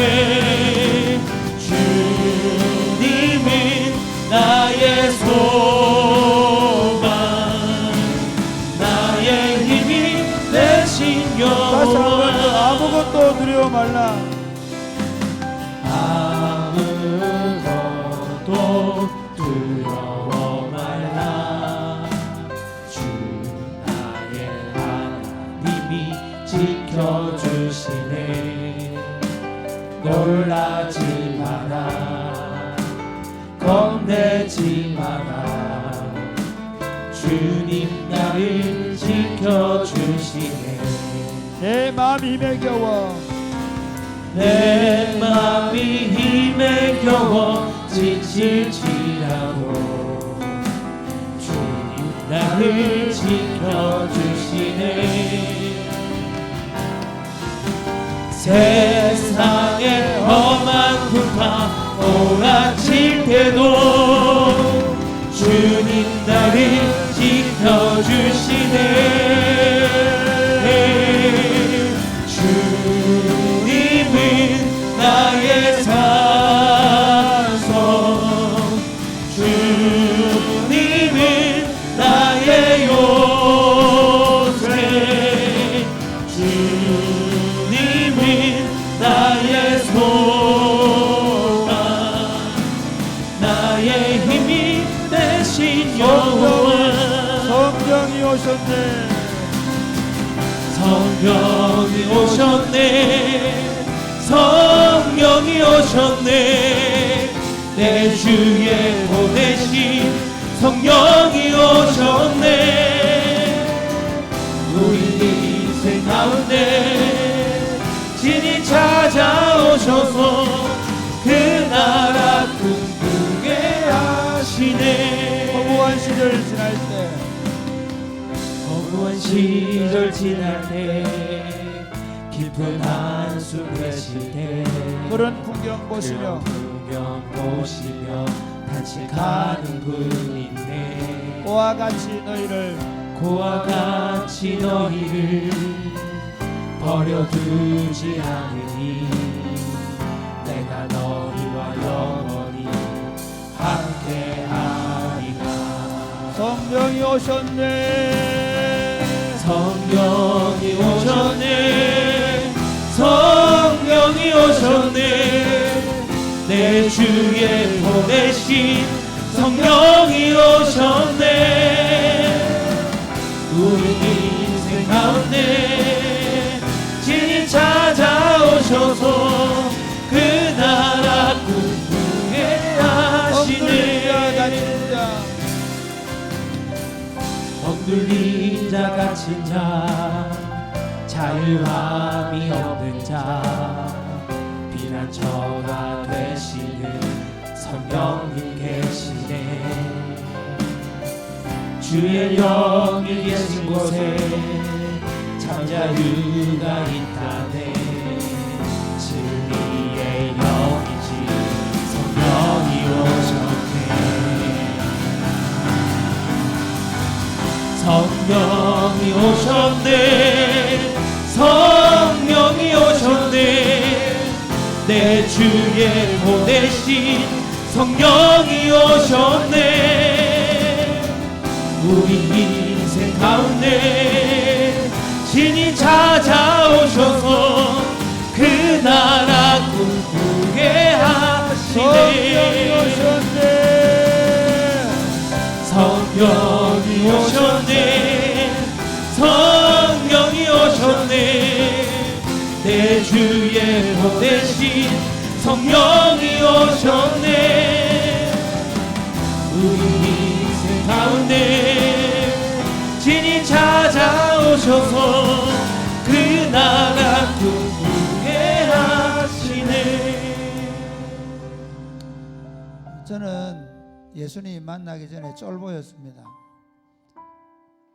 주님은 나의 소망 나의 힘이 되신 다시 한 번 더 여호와. 아무것도 두려워 말라. 아무것도 두려워 말라. 주 나의 하나님이 지켜주시네. 놀라지 마라. 겁내지 마라. 주님 나를 지켜주시네. 내 마음이 힘에 겨워 내 마음이 힘에 겨워 지칠지라도 주님 나를 지켜주시네. 세상의 험한 풍파 몰아칠 때도 주님 나를 지켜주시네. 주님은 나의 사성 오셨네. 성령이 오셨네. 성령이 오셨네. 내 주에 보내신 성령이 오셨네. 우리 인생 가운데 진이 찾아오셔서 그 나라 꿈꾸게 하시네. 허무한 시절 지날 때, 허무한 시절 지날 때, 깊은 한숨 내쉴 때, 그런 풍경 보시며 풍경 보시며 단식하는 분인데, 고와 같이 너희를 고와 같이 너희를 버려두지 않으니 내가 너희와 영원히 함께하리라. 성령이 오셨네. 성령이 오셨네. 성령이 오셨네. 내 주에 보내신 성령이 오셨네. 우리 인생 가운데 진이 찾아오셔서 그 나라 꿈꾸게 하시네. 억눌린 자 갇힌 자, 자유함이 없는 자, 피난처가 되시는 성령님 계시네. 주의 영이 계신 곳에 참 자유가 있다네. 진리의 영이지 성령이 오셨네. 성령이 오셨네. 성령이 오셨네. 내 주에 보내신 성령이 오셨네. 우리 인생 가운데 신이 찾아오셔서 그 나라 꿈꾸게 하시네. 성령이 오셨네. 성령이 오셨네. 내 주에 보내신 성령이 오셨네. 우리 인생 가운데 진이 찾아오셔서 그 나라 꿈꾸게 하시네. 저는 예수님 만나기 전에 쫄보였습니다.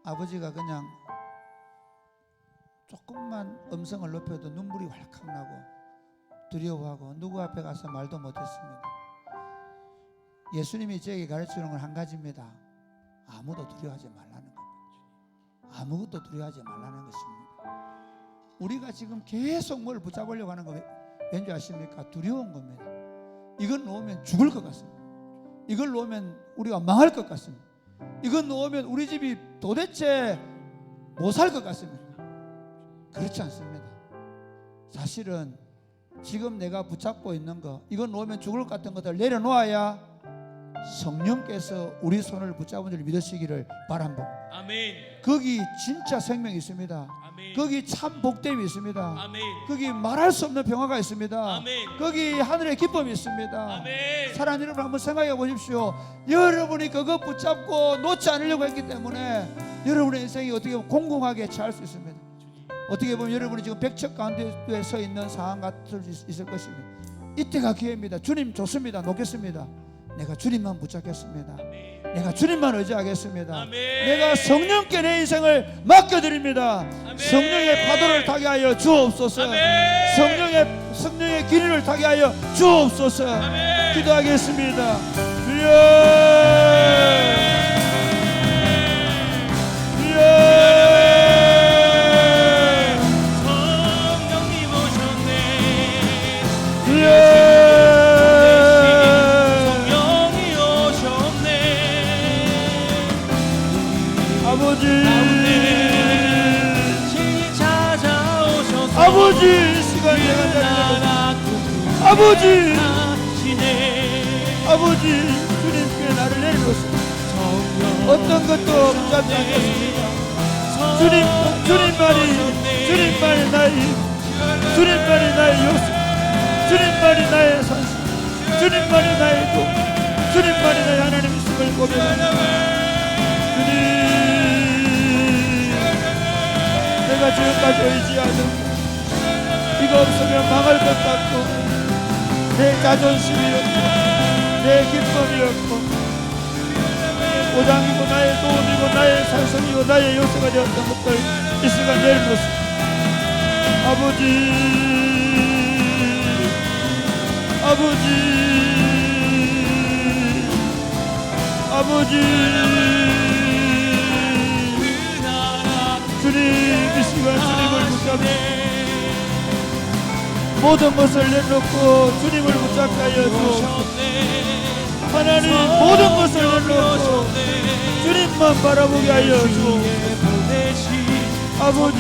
아버지가 그냥 조금만 음성을 높여도 눈물이 활칵 나고 두려워하고 누구 앞에 가서 말도 못했습니다. 예수님이 저에게 가르치는 건 한 가지입니다. 아무도 두려워하지 말라는 겁니다. 아무것도 두려워하지 말라는 것입니다. 우리가 지금 계속 뭘 붙잡으려고 하는 거 왠지 아십니까? 두려운 겁니다. 이걸 놓으면 죽을 것 같습니다. 이걸 놓으면 우리가 망할 것 같습니다. 이걸 놓으면 우리 집이 도대체 못 살 것 같습니다. 그렇지 않습니다. 사실은 지금 내가 붙잡고 있는 거, 이거 놓으면 죽을 것 같은 것들 내려놓아야 성령께서 우리 손을 붙잡은 줄 믿으시기를 바랍니다. 아멘. 거기 진짜 생명이 있습니다. 아멘. 거기 참 복됨이 있습니다. 아멘. 거기 말할 수 없는 평화가 있습니다. 아멘. 거기 하늘의 기쁨이 있습니다. 아멘. 사랑하는 여러분, 한번 생각해 보십시오. 여러분이 그거 붙잡고 놓지 않으려고 했기 때문에 여러분의 인생이 어떻게 보면 공공하게 처할 수 있습니다. 어떻게 보면 여러분이 지금 백척 가운데 서 있는 상황 같을 수 있을 것입니다. 이때가 기회입니다. 주님 좋습니다. 놓겠습니다. 내가 주님만 붙잡겠습니다. 내가 주님만 의지하겠습니다. 내가 성령께 내 인생을 맡겨드립니다. 성령의 파도를 타게 하여 주옵소서. 성령의 길이를 타게 하여 주옵소서. 기도하겠습니다. 주여, 주여. 성령님 오셨네. 주여. 아버지, 시간 내가 잘못했습니다. 아버지, 아버지, 주님께 나를 내려놓습니다. 어떤 것도 붙잡지 않겠습니다. 주님만이 나의 힘, 주님만이 나의 요새, 주님만이 나의 산수, 주님만이 나의 도, 주님만이 나의 하나님 있음을 고백합니다. 주님, 내가 지금까지 의지하는 이거 없으면 망할 것 같고 내 자존심이었고 내 기쁨이었고 보장이고 나의 도움이고 나의 산성이고 나의 요새가 되었던 것들 이 시간 내려놓습니다. 아버지, 아버지, 아버지, 주님, 이 시간 주님을 붙잡고 모든 것을 내놓고 주님을 붙잡게 하여 주옵소서. 하나님, 모든 것을 내놓고 주님만 바라보게 하여 주옵소서. 아버지,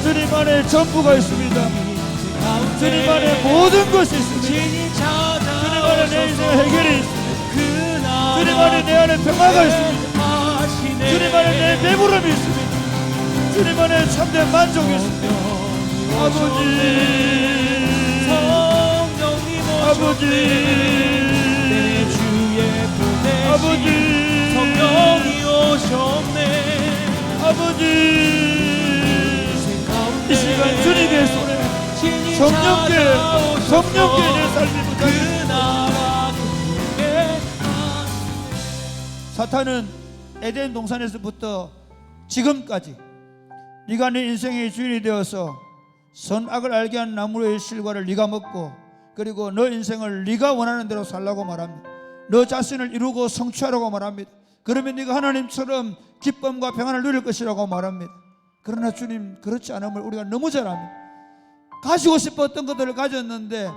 주님 안에 전부가 있습니다. 주님 안에 모든 것이 있습니다. 주님 안에 내 인생 해결이 있습니다. 주님 안에 내 안에 평화가 있습니다. 주님 안에 내 배부름이 있습니다. 주님 안에 참된 만족이 있습니다. 아버지, 아버지, 아버지, 성령이 오셨네. 아버지, 이 시간 주님의 손에 성령께 내 삶이 붙잡힙니다. 사탄은 에덴 동산에서부터 지금까지 네가 네 인생의 주인이 되어서 선악을 알게 한 나무의 실과를 네가 먹고 그리고 너 인생을 네가 원하는 대로 살라고 말합니다. 너 자신을 이루고 성취하라고 말합니다. 그러면 네가 하나님처럼 기쁨과 평안을 누릴 것이라고 말합니다. 그러나 주님, 그렇지 않음을 우리가 너무 잘 압니다. 가지고 싶었던 것들을 가졌는데,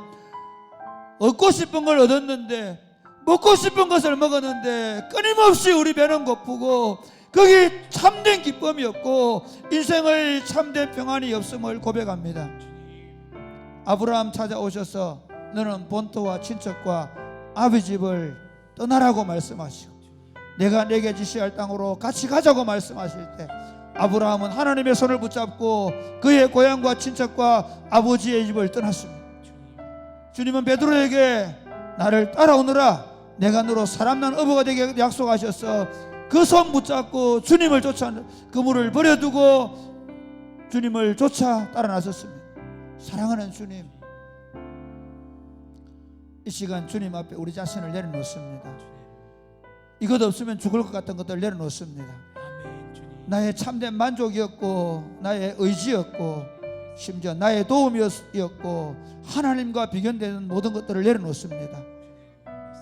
얻고 싶은 걸 얻었는데, 먹고 싶은 것을 먹었는데 끊임없이 우리 배는 고프고 거기 참된 기쁨이 없고 인생의 참된 평안이 없음을 고백합니다. 아브라함 찾아오셔서 너는 본토와 친척과 아비 집을 떠나라고 말씀하시고 내가 내게 지시할 땅으로 같이 가자고 말씀하실 때 아브라함은 하나님의 손을 붙잡고 그의 고향과 친척과 아버지의 집을 떠났습니다. 주님은 베드로에게 나를 따라오너라, 내가 너로 사람난 어부가 되게 약속하셔서 그 손 붙잡고 주님을 쫓아 그물을 버려두고 주님을 쫓아 따라 나섰습니다. 사랑하는 주님, 이 시간 주님 앞에 우리 자신을 내려놓습니다. 이것 없으면 죽을 것 같은 것들 내려놓습니다. 나의 참된 만족이었고 나의 의지였고 심지어 나의 도움이었고 하나님과 비견되는 모든 것들을 내려놓습니다.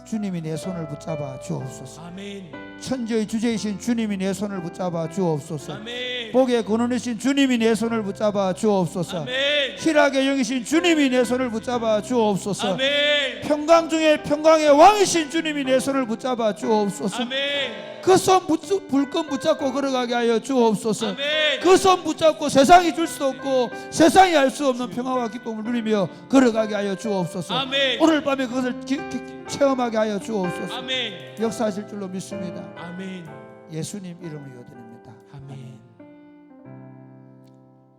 주님이 내 손을 붙잡아 주옵소서. 아멘. 천지의 주제이신 주님이 내 손을 붙잡아 주옵소서. 아멘. 복의 근원이신 주님이 내 손을 붙잡아 주옵소서. 아멘. 희락의 영이신 주님이 내 손을 붙잡아 주옵소서. 아멘. 평강 중에 평강의 왕이신 주님이 내 손을 붙잡아 주옵소서. 아멘. 그 손 불끈 붙잡고 걸어가게 하여 주옵소서. 아멘. 그 손 붙잡고 세상이 줄 수 없고 세상이 알 수 없는 평화와 기쁨을 누리며 걸어가게 하여 주옵소서. 아멘. 오늘 밤에 그것을 체험하게 하여 주옵소서. 아멘. 역사하실 줄로 믿습니다. 아멘. 예수님 이름으로 드립니다. 아멘.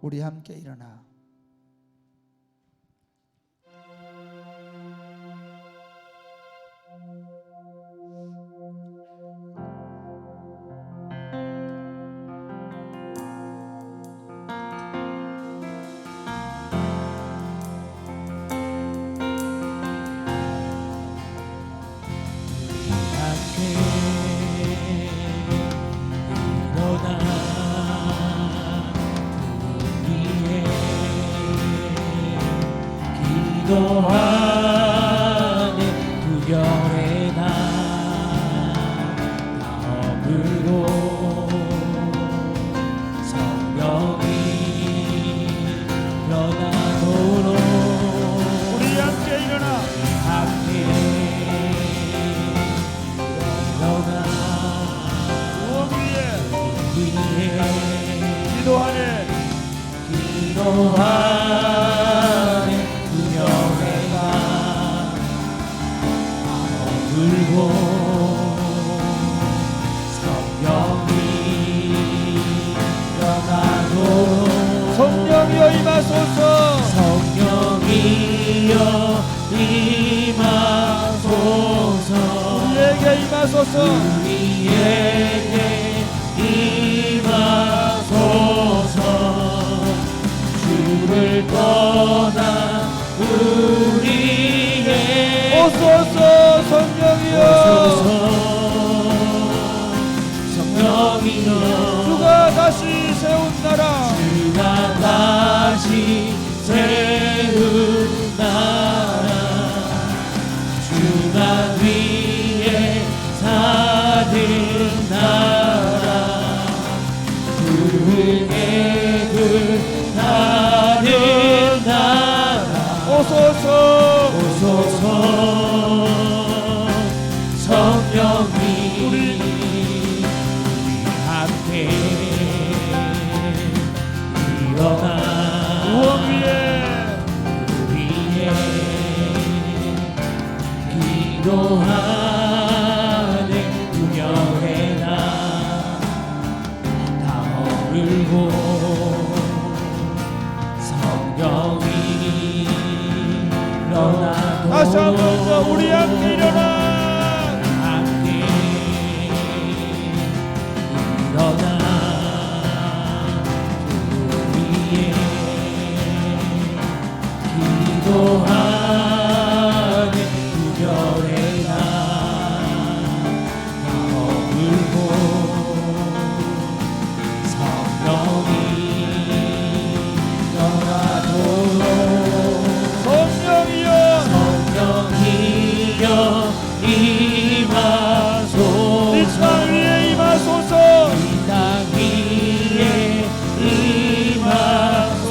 우리 함께 일어나 기도하네 구별의 나 머물고 성령이 변하도록 우리 함께 일어나 함께 일어나 무엇 위에 기도하네 불고 성령이 임하소서. 우리에게 임하소서. 우리에게 임하소서. 주를 떠나 우리에게 오소서. 성령이여. 성령이여. 주가 다시 세운 나라. 주가 다시 세운 나라. 주가 위에 사는 나라. 푸르게 불타는 나라. 오소서. 오소서. 성령이 우리 함께 일어나 구원 위에 기도하는 두려움의 다 어울고 성령이 일어나도 다시 한 번 더 우리 함께 일어나. 함께 일어나 우리의 기도하는 구별의 날 머물고 성령이 일어나도록 성령이여. 성령이여 임하소서. 이 땅 위에 임하소서. 이 땅 위에 임하소서.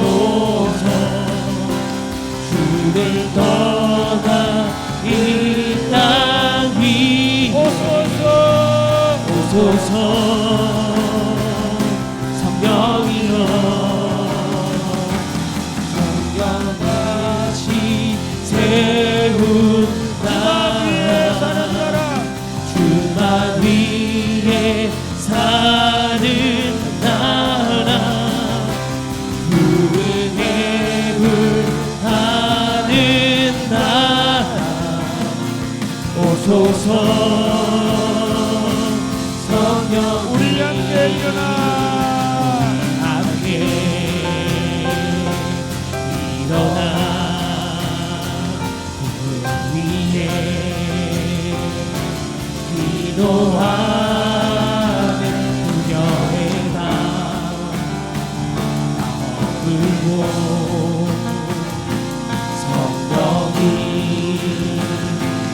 주를 떠나 이 땅 위 오소서. 오소서. 성령이여 성령같이 세운 주만 위에 사는 주만 위에 사는 나라. 나라. 푸르게 불타는 나라. 오소서. 성령 우리 함께 일어나. 함께 일어나 그 위에 기도하는 그녀의 다 어울고 성령이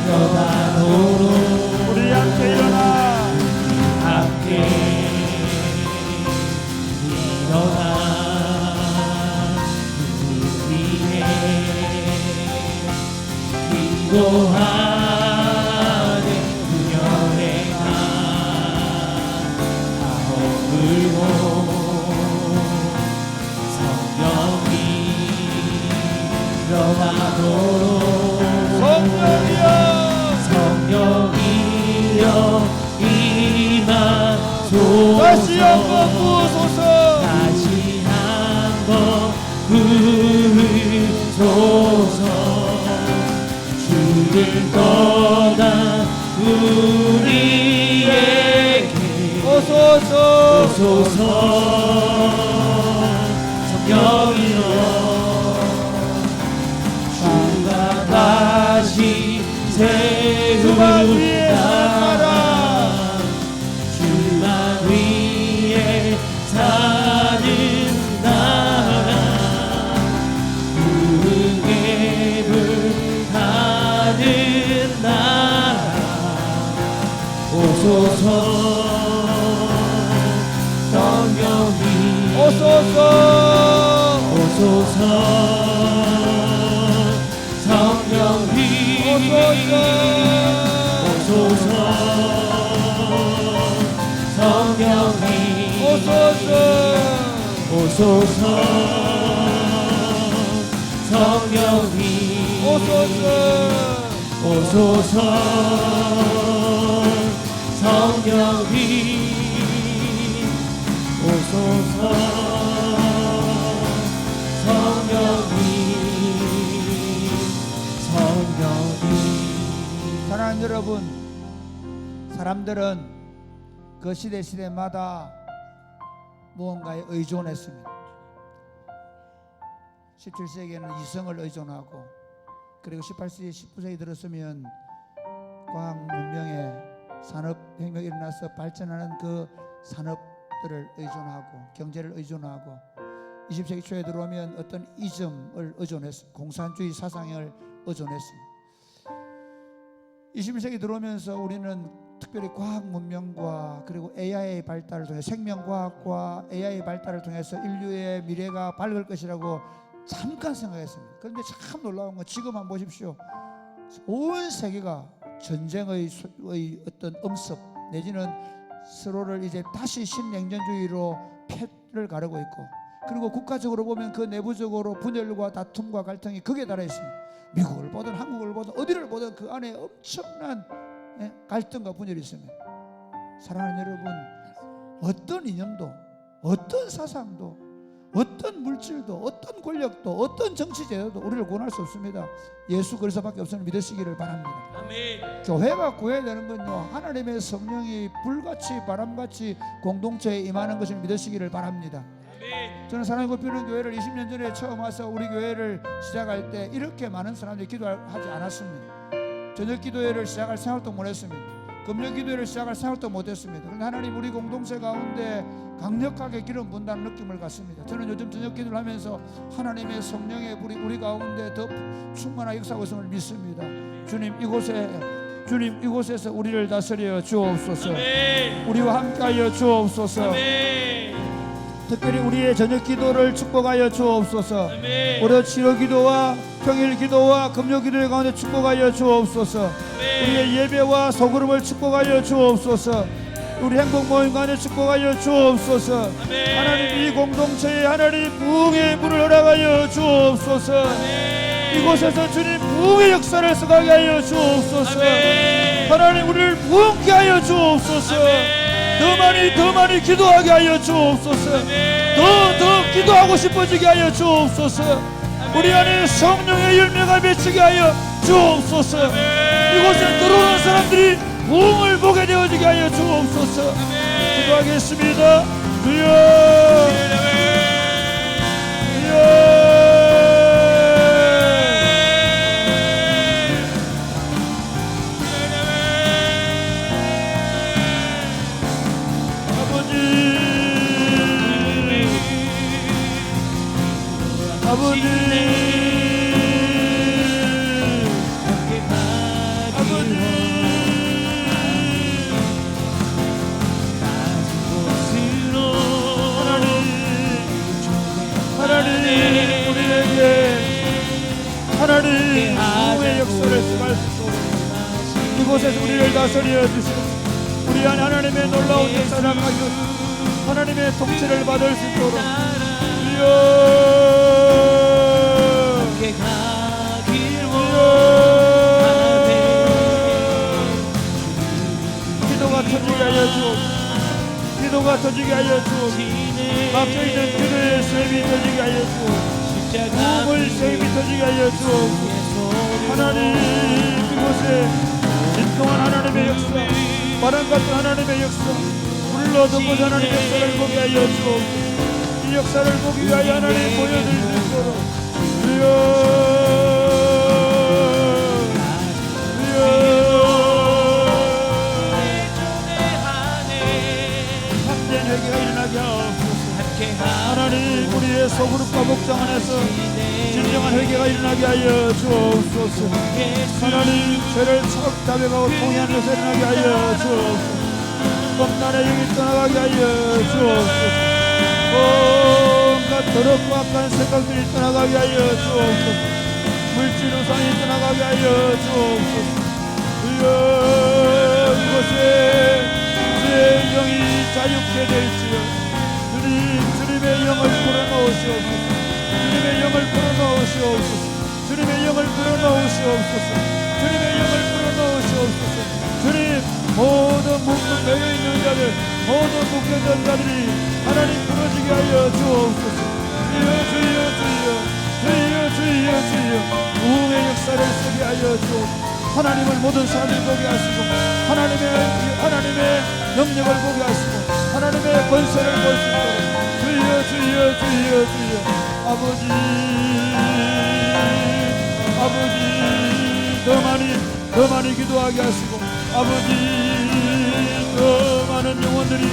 일어나도록 우리 함께 일어나. 함께 일어나 그 위에 기도하는 그녀의 다 어울고 성령이 일어나도록 성령이여. 성령이여 임하소서. 다시 한번 부으소서. 다시 한번 부으소서. 주를 떠나 우리에게 오소서. 오소서. 성령이여 주가 다시 세운 주만 위에 나라. 주만 위에 사는 나라. 푸르게 불타는 나라. 오소서. 성령이 오소서. 오소서. 성령이 오소서. 성령이 오소서. 오소서. 성령이 오소서. 오소서. 성령이 오소서. 성령이 성령 사람들은 그 시대마다 무언가에 의존했습니다. 17세기에는 이성을 의존하고, 그리고 18세기 19세기 들었으면 과학 문명의 산업혁명이 일어나서 발전하는 그 산업들을 의존하고, 경제를 의존하고, 20세기 초에 들어오면 어떤 이즘을 의존했습니다. 공산주의 사상을 의존했습니다. 21세기 들어오면서 우리는 특별히 과학 문명과 그리고 AI의 발달을 통해, 생명과학과 AI의 발달을 통해서 인류의 미래가 밝을 것이라고 잠깐 생각했습니다. 그런데 참 놀라운 건 지금 한번 보십시오. 온 세계가 전쟁의 어떤 엄습 내지는 서로를 이제 다시 신냉전주의로 패를 가르고 있고, 그리고 국가적으로 보면 그 내부적으로 분열과 다툼과 갈등이 극에 달해 있습니다. 미국을 보든 한국을 보든 어디를 보든 그 안에 엄청난 갈등과 분열이 있습니다. 사랑하는 여러분, 어떤 이념도, 어떤 사상도, 어떤 물질도, 어떤 권력도, 어떤 정치 제도도 우리를 구원할 수 없습니다. 예수 그리스도밖에 없음을 믿으시기를 바랍니다. 아멘. 교회가 구해야 되는 건요, 하나님의 성령이 불같이 바람같이 공동체에 임하는 것을 믿으시기를 바랍니다. 저는 사랑의 꽃피우는 교회를 20년 전에 처음 와서 우리 교회를 시작할 때 이렇게 많은 사람들이 기도하지 않았습니다. 저녁 기도회를 시작할 생각도 못했습니다. 금요 기도회를 시작할 생각도 못했습니다. 그런데 하나님 우리 공동체 가운데 강력하게 기름 부은다는 느낌을 갖습니다. 저는 요즘 저녁 기도를 하면서 하나님의 성령의 불이 우리 가운데 더 충만하게 역사하고 있음을 믿습니다. 주님 이곳에서 우리를 다스려 주옵소서. 우리와 함께하여 주옵소서. 특별히 우리의 저녁 기도를 축복하여 주옵소서. 우리의 치료 기도와 평일 기도와 금요 기도의 가운데 축복하여 주옵소서. 우리의 예배와 소그룹을 축복하여 주옵소서. 우리 행복 모임 가운데 축복하여 주옵소서. 하나님 이 공동체에 하나님 부흥의 문을 허락하여 주옵소서. 이곳에서 주님 부흥의 역사를 서가게 하여 주옵소서. 하나님 우리를 부흥케 하여 주옵소서. 더 많이 기도하게 하여 주옵소서. 더 기도하고 싶어지게 하여 주옵소서. 우리 안에 성령의 열매가 맺히게 하여 주옵소서. 이곳에 들어오는 사람들이 부흥을 보게 되어지게 하여 주옵소서. 기도하겠습니다. 주여, 주여. 아버지, 하나님 우리에게 하나님 부흥의 역사를 수고할 수 있도록 이곳에서 우리를 다스려 주시고 우리 안에 하나님의 놀라운 역사를 하여 하나님의 통치를 받을 수 있도록 기도가 터지게 하여 주옵소서. 기도가 터지게 하여 주옵소서. 막혀있는 기도의 셈이 터지게 하여 주옵소서. 부흥의 셈이 터지게 하여 주옵소서. 하나님 그곳에 진동한 하나님의 역사, 바람 같은 하나님의 역사, 불러 덮은 하나님의 역사를 보게 하여 주옵소서. 이 역사를 보기 위하여 하나님 보여줄 수 있도록 주여, 참된 회개가 일어나게 하옵소서. 하나님 우리의 소그룹과 목장 안에서 진정한 회개가 일어나게 하여 주옵소서. 하나님 죄를 차갑게 자백하고 통회하는 것을 일어나게 하여 주옵소서. 겁난의 영이 떠나가게 하여 주옵소서. 온갖 더럽고 악한 생각들이 떠나가게 하여 주옵소서. 물질 우상이 떠나가게 하여 주옵소서. 주여 이곳에 주의 영이 자유케 될지어 주님의 영을 불어넣으시옵소서. 주님의 영을 불어넣으시옵소서. 주님의 영을 불어넣으시옵소서. 주님의 영을 불어넣으시옵소서. 주님 모든 묶음 매여있는 자들 모든 묶여진 자들이 하나님 부러지게 하여 주옵소서. 주여 부흥의 역사를 쓰게 하여 주옵소서. 하나님을 모든 사람들이 보게 하시고 하나님의 능력을 보게 하시고 하나님의 권세를 볼 수 있도록 주여 아버지 더 많이 기도하게 하시고 아버지 더 많은 영혼들이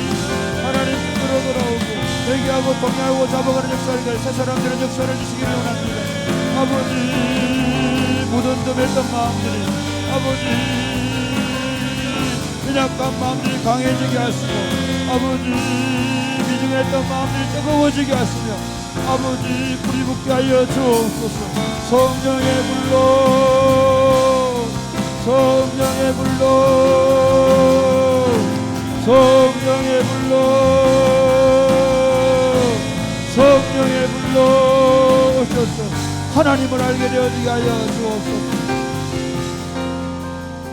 하나님 곁으로 돌아오고 회개하고 동의하고 잡아가는 역사를 새 사람들의 역사를 주시기를 원합니다. 아버지 무던덤했던 마음들이 아버지 연약한 마음들이 강해지게 하시고 아버지 미중했던 마음들이 뜨거워지게 하시며 아버지 불이 붙게 하여 주옵소서. 성령의 불로 성령의 불로 성령의 불로 오셔서 하나님을 알게 되어지게 하여 주옵소서.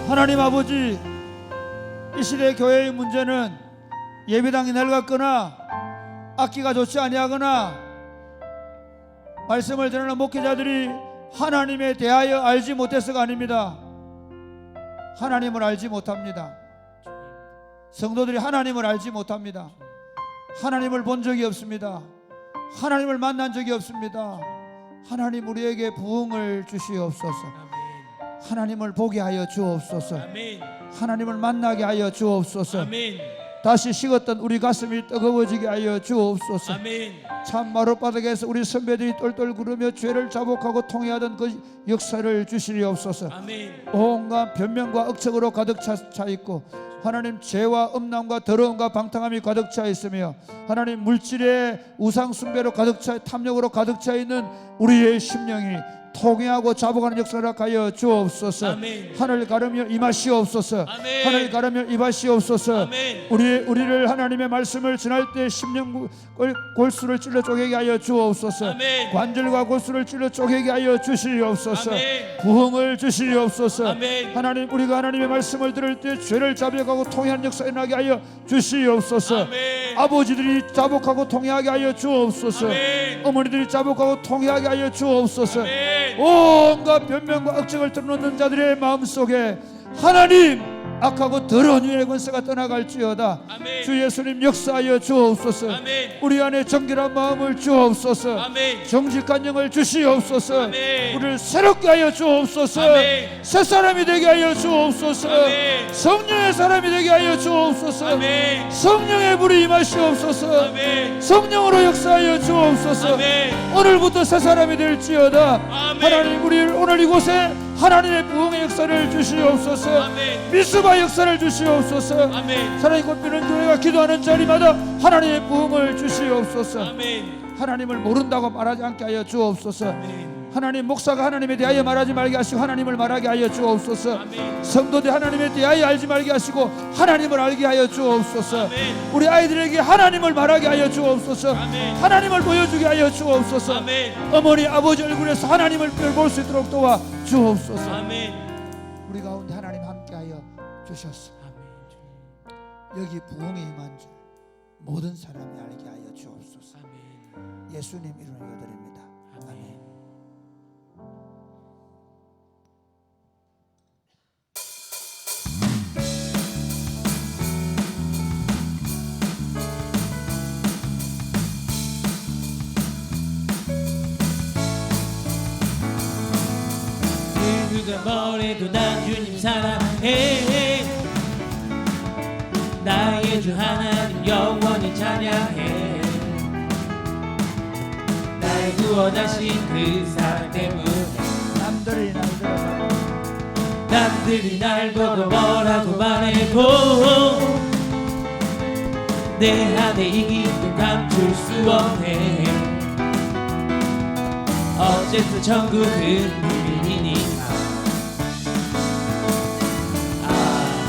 하나님 아버지, 이 시대 교회의 문제는 예배당이 낡았거나 악기가 좋지 아니하거나 말씀을 전하는 목회자들이 하나님에 대하여 알지 못해서가 아닙니다. 하나님을 알지 못합니다. 성도들이 하나님을 알지 못합니다. 하나님을 본 적이 없습니다. 하나님을 만난 적이 없습니다. 하나님 우리에게 부흥을 주시옵소서. 하나님을 보게 하여 주옵소서. 하나님을 만나게 하여 주옵소서. 다시 식었던 우리 가슴이 뜨거워지게 하여 주옵소서. 참 마룻바닥에서 우리 선배들이 똘똘 구르며 죄를 자복하고 통회하던 그 역사를 주시리옵소서. 온갖 변명과 억측으로 가득 차 있고 하나님 죄와 음란과 더러움과 방탕함이 가득 차 있으며 하나님 물질의 우상 숭배로 가득 차 탐욕으로 가득 차 있는 우리의 심령이 통회하고 잡아가는 역사를 하여 주옵소서. 하늘 가르며 임하시옵소서. 하늘 가르며 임하시옵소서. 우리를 하나님의 말씀을 전할 때 심령 골수를 찔러 쪼개게 하여 주옵소서. 관절과 골수를 찔러 쪼개게 하여 주시옵소서. 부흥을 주시옵소서. 하나님 우리가 하나님의 말씀을 들을 때 죄를 자백하고 통회하는 역사에 나게 하여 주시옵소서. 아버지들이 자복하고 통회하게 하여 주옵소서. 어머니들이 자복하고 통회하게 하여 주옵소서. 온갖 변명과 억측을 털어놓는 자들의 마음속에 하나님 악하고 더러운 유의 권세가 떠나갈지어다. 주 예수님 역사하여 주옵소서. 우리 안에 정결한 마음을 주옵소서. 정직한 영을 주시옵소서. 우리를 새롭게 하여 주옵소서. 새 사람이 되게 하여 주옵소서. 성령의 사람이 되게 하여 주옵소서. 성령의 불이 임하시옵소서. 성령으로 역사하여 주옵소서. 오늘부터 새 사람이 될지어다. 하나님 우리를 오늘 이곳에 하나님의 부흥의 역사를 주시옵소서. 미스바 역사를 주시옵소서. 사랑이 꽃피는 교회가 기도하는 자리마다 하나님의 부흥을 주시옵소서. 하나님을 모른다고 말하지 않게 하여 주옵소서. 하나님 목사가 하나님에 대하여 말하지 말게 하시고 하나님을 말하게 하여 주옵소서. 성도들 하나님에 대하여 알지 말게 하시고 하나님을 알게 하여 주옵소서. 우리 아이들에게 하나님을 말하게 하여 주옵소서. 하나님을 보여주게 하여 주옵소서. 어머니 아버지 얼굴에서 하나님을 볼 수 있도록 도와 주옵소서. 우리 가운데 하나님 함께 하여 주셨소. 여기 부흥이 임한 줄 모든 사람이 알게 하여 주옵소서. 예수님 이름으로 기도드립니다. 아멘. 누가 뭐래도 난 주님 사랑해. 나의 주 하나님 영원히 찬양해. 날 구원하신 그 사랑 때문에 남들이 날 보고 뭐라고 말해도 내 안에 이 기쁨 감출 수 없네. 어쨌든 천국은 비밀이니까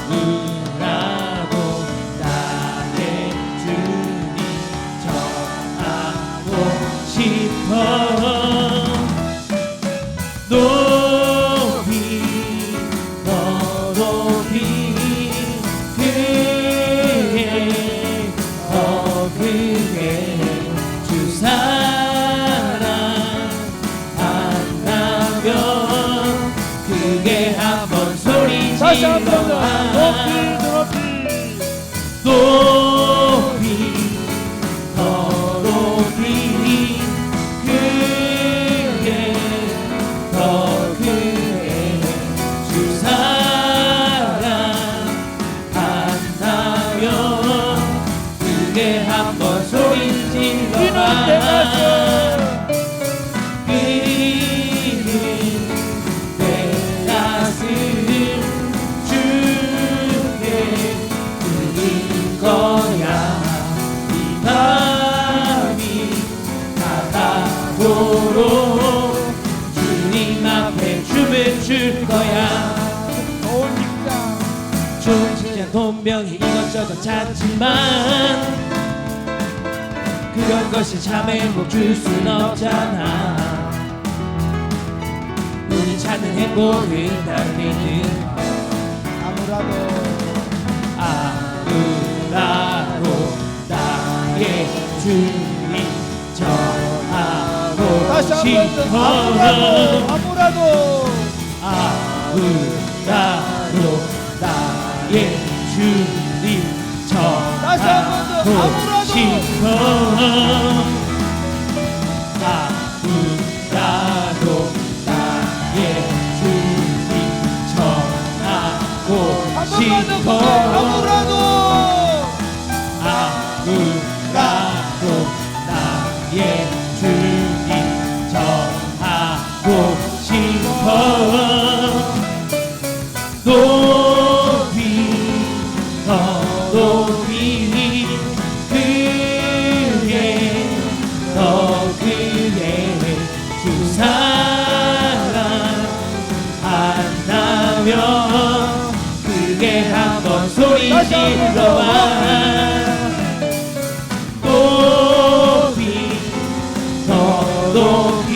아무라도 나의 주님 전하고 싶어. 높이 더 높이 크게 더 크게 주 사랑 안나면 크게 한번 하도록 주님 앞에 춤을 출 거야. 좋은 직장, 좋은 직장 돈병이 이것저것 찾지만 그런 것이 참 행복 줄 순 없잖아. 우리 찾는 행복은 달리는 아무라도 나의 주님 전하고 다시 한번 싶어. 아무라도 아무라도 나의 주님 다시 한번 더, 전하고 아무라도. 싶어. 아무라도 나의 주님 전하고 한번만 더 싶어. 아무라도 아무라도 나의 주님 전하고 싶어. 높이 더 높이 그의 더 그의 주 사랑 한다면 그게 한번 소리 질러봐. 높이 더 높이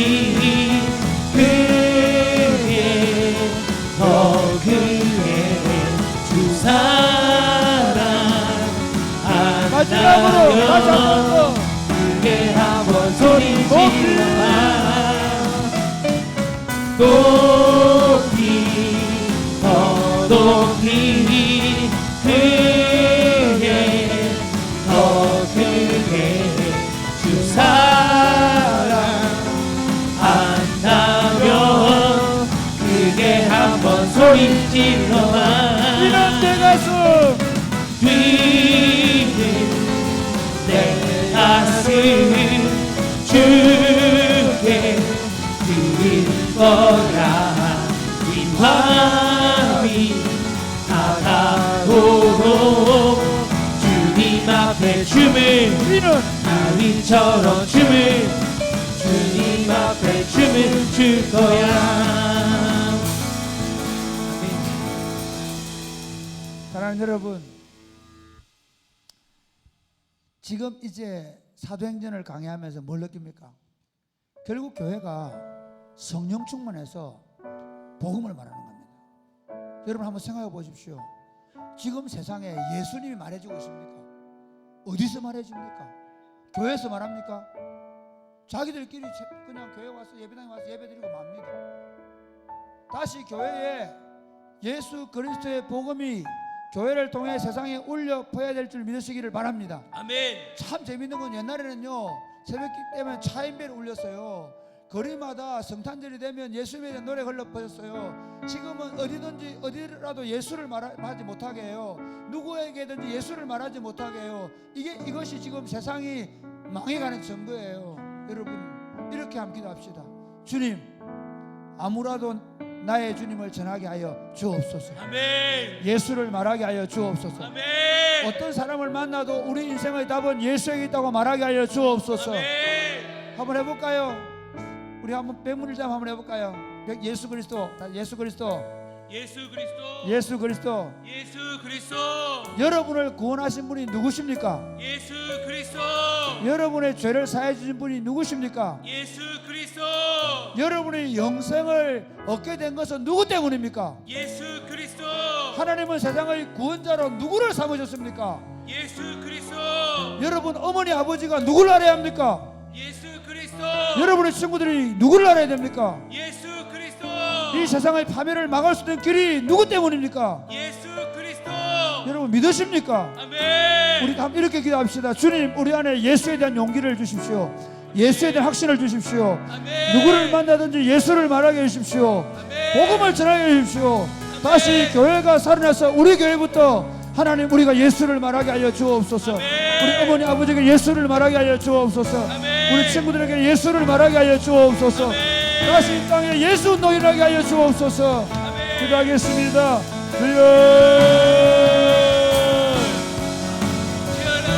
그의 더 그의 주 사랑 마지막으로 다시 한번 한다면 더. 그게 한번 소리 질러봐. 높이 더 높이 그의 더 크게 주 사랑 한다면 그게 한번 소리 질러봐. 뛰는 내 가슴 뛰는 내 가슴 주께 드릴 거야. 이 밤이 다가오고 주님 앞에 춤을 뛰는 다윗처럼 춤을 주님 앞에 춤을 출 거야. 사랑하는 여러분, 지금 이제 사도행전을 강의하면서 뭘 느낍니까? 결국 교회가 성령 충만해서 복음을 말하는 겁니다. 여러분 한번 생각해 보십시오. 지금 세상에 예수님이 말해주고 있습니까? 어디서 말해줍니까? 교회에서 말합니까? 자기들끼리 그냥 교회 와서 예배당에 와서 예배드리고 맙니다. 다시 교회에 예수 그리스도의 복음이 교회를 통해 세상에 울려 퍼야 될 줄 믿으시기를 바랍니다. 아멘. 참 재밌는 건 옛날에는요, 새벽기 때문에 차인배를 울렸어요. 거리마다 성탄절이 되면 예수님에 대한 노래 흘러 퍼졌어요. 지금은 어디든지 어디라도 예수를 말하지 못하게 해요. 누구에게든지 예수를 말하지 못하게 해요. 이것이 지금 세상이 망해가는 증거예요. 여러분, 이렇게 함께 기도합시다. 주님, 아무라도 나의 주님을 전하게 하여 주옵소서. 아멘. 예수를 말하게 하여 주옵소서. 아멘. 어떤 사람을 만나도 우리 인생의 답은 예수에게 있다고 말하게 하여 주옵소서. 아멘. 한번 해볼까요? 우리 한번 빼물자 한번 해볼까요? 예수 그리스도, 예수 그리스도, 예수 그리스도. 예수 그리스도. 예수 그리스도. 여러분을 구원하신 분이 누구십니까? 예수 그리스도. 여러분의 죄를 사해 주신 분이 누구십니까? 예수 그리스도. 여러분의 영생을 얻게 된 것은 누구 때문입니까? 예수 그리스도. 하나님은 세상의 구원자로 누구를 삼으셨습니까? 예수 그리스도. 여러분 어머니 아버지가 누구를 알아야 합니까? 예수 그리스도. 여러분의 친구들이 누구를 알아야 됩니까? 예수 그리스도. 이 세상의 파멸을 막을 수 있는 길이 누구 때문입니까? 예수 그리스도. 여러분 믿으십니까? 아멘. 우리 한번 이렇게 기도합시다. 주님, 우리 안에 예수에 대한 용기를 주십시오. 예수에 대한 확신을 주십시오. 아멘. 누구를 만나든지 예수를 말하게 해주십시오. 아멘. 복음을 전하게 해주십시오. 다시 교회가 살아나서 우리 교회부터 하나님 우리가 예수를 말하게 하여 주옵소서. 아멘. 우리 어머니 아버지에게 예수를 말하게 하여 주옵소서. 아멘. 우리 친구들에게 예수를 말하게 하여 주옵소서. 아멘. 다시 이 땅에 예수 운동 일어나게 하여 주옵소서. 아멘. 기도하겠습니다. 주여. 시원해.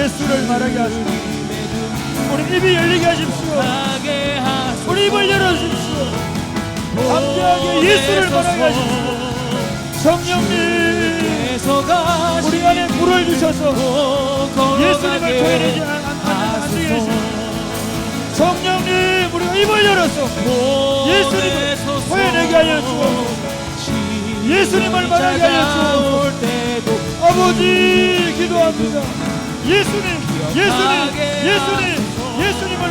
예수를 말하게 하십시오. 우리 입이 열리게 하십시오. 우리 입을 열어주십시오. 담대하게 예수를 말하게 하십시오. 성령님 우리 안에 불을 주셔서 예수님을 토해내지 않게 해주십시오. 성령님 우리가 입을 열어서 예수님을 토해내게 하여 주옵소서. 예수님을 말하게 하여 주옵소서. 아버지 기도합니다. 예수님을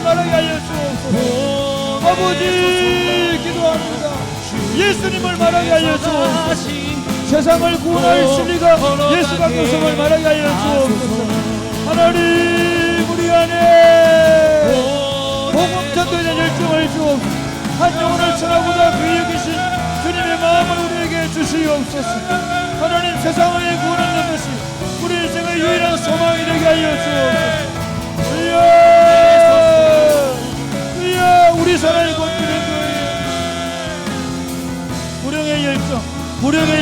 말하게 하여 주옵소서. 아버지 기도합니다. 예수님을 말하게 하여 주옵소서. 세상을 구원할 진리가 예수밖에 없음을 말하게 하여 주옵소서. 하나님 우리 안에 복음 전도자 열정을 주옵소서. 한 영혼을 전하고자 귀히 여기신 주님의 마음을 우리에게 주시옵소서. 하나님 세상을 구원하는 것이 우리 인생의 유일한 소망이 되게 하여 주옵소서. 주여 우리 사랑이 곧 이런 거예요. 불행의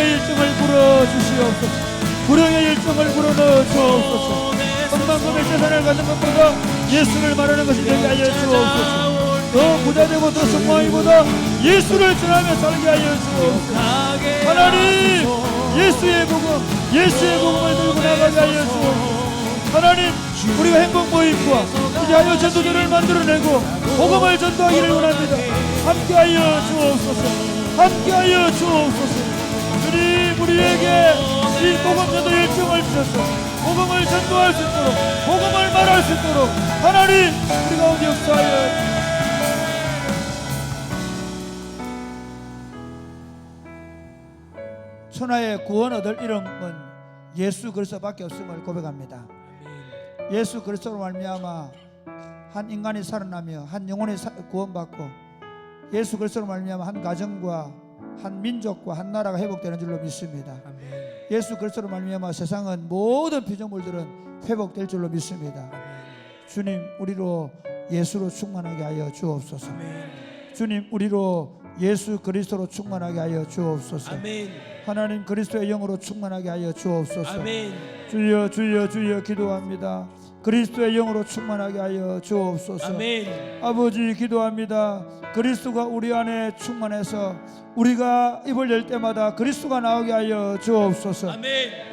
열정을 불어주시옵소서. 불행의 열정을 불어넣어 주옵소서. 천만금의 재산을 갖는 것보다 예수를 말하는 것이 되게 하여 주옵소서. 더 부자되고 더 성공하기보다 예수를 전하며 살게 하여 주옵소서. 하나님 예수의 복음을 들고 나가게 하여 주옵소서. 하나님 우리가 행복 모임과 이제 하여 전도자를 만들어내고 복음을 전도하기를 원합니다. 함께하여 주옵소서. 함께하여 주옵소서. 주님 우리에게 이 복음 전도 열정을 주셔서 복음을 전도할 수 있도록 복음을 말할 수 있도록 하나님 우리 가운데 역사하여 천하의 구원 얻을 이름은 예수 그리스도밖에 없음을 고백합니다. 예수 그리스도로 말미암아 한 인간이 살아나며 한 영혼이 구원받고 예수 그리스도로 말미암아 한 가정과 한 민족과 한 나라가 회복되는 줄로 믿습니다. 예수 그리스도로 말미암아 세상은 모든 피조물들은 회복될 줄로 믿습니다. 주님 우리로 예수로 충만하게 하여 주옵소서. 주님 우리로 예수 그리스도로 충만하게 하여 주옵소서. 하나님 그리스도의 영으로 충만하게 하여 주옵소서. 주여 기도합니다. 그리스도의 영으로 충만하게 하여 주옵소서. 아버지 기도합니다. 그리스도가 우리 안에 충만해서 우리가 입을 열 때마다 그리스도가 나오게 하여 주옵소서.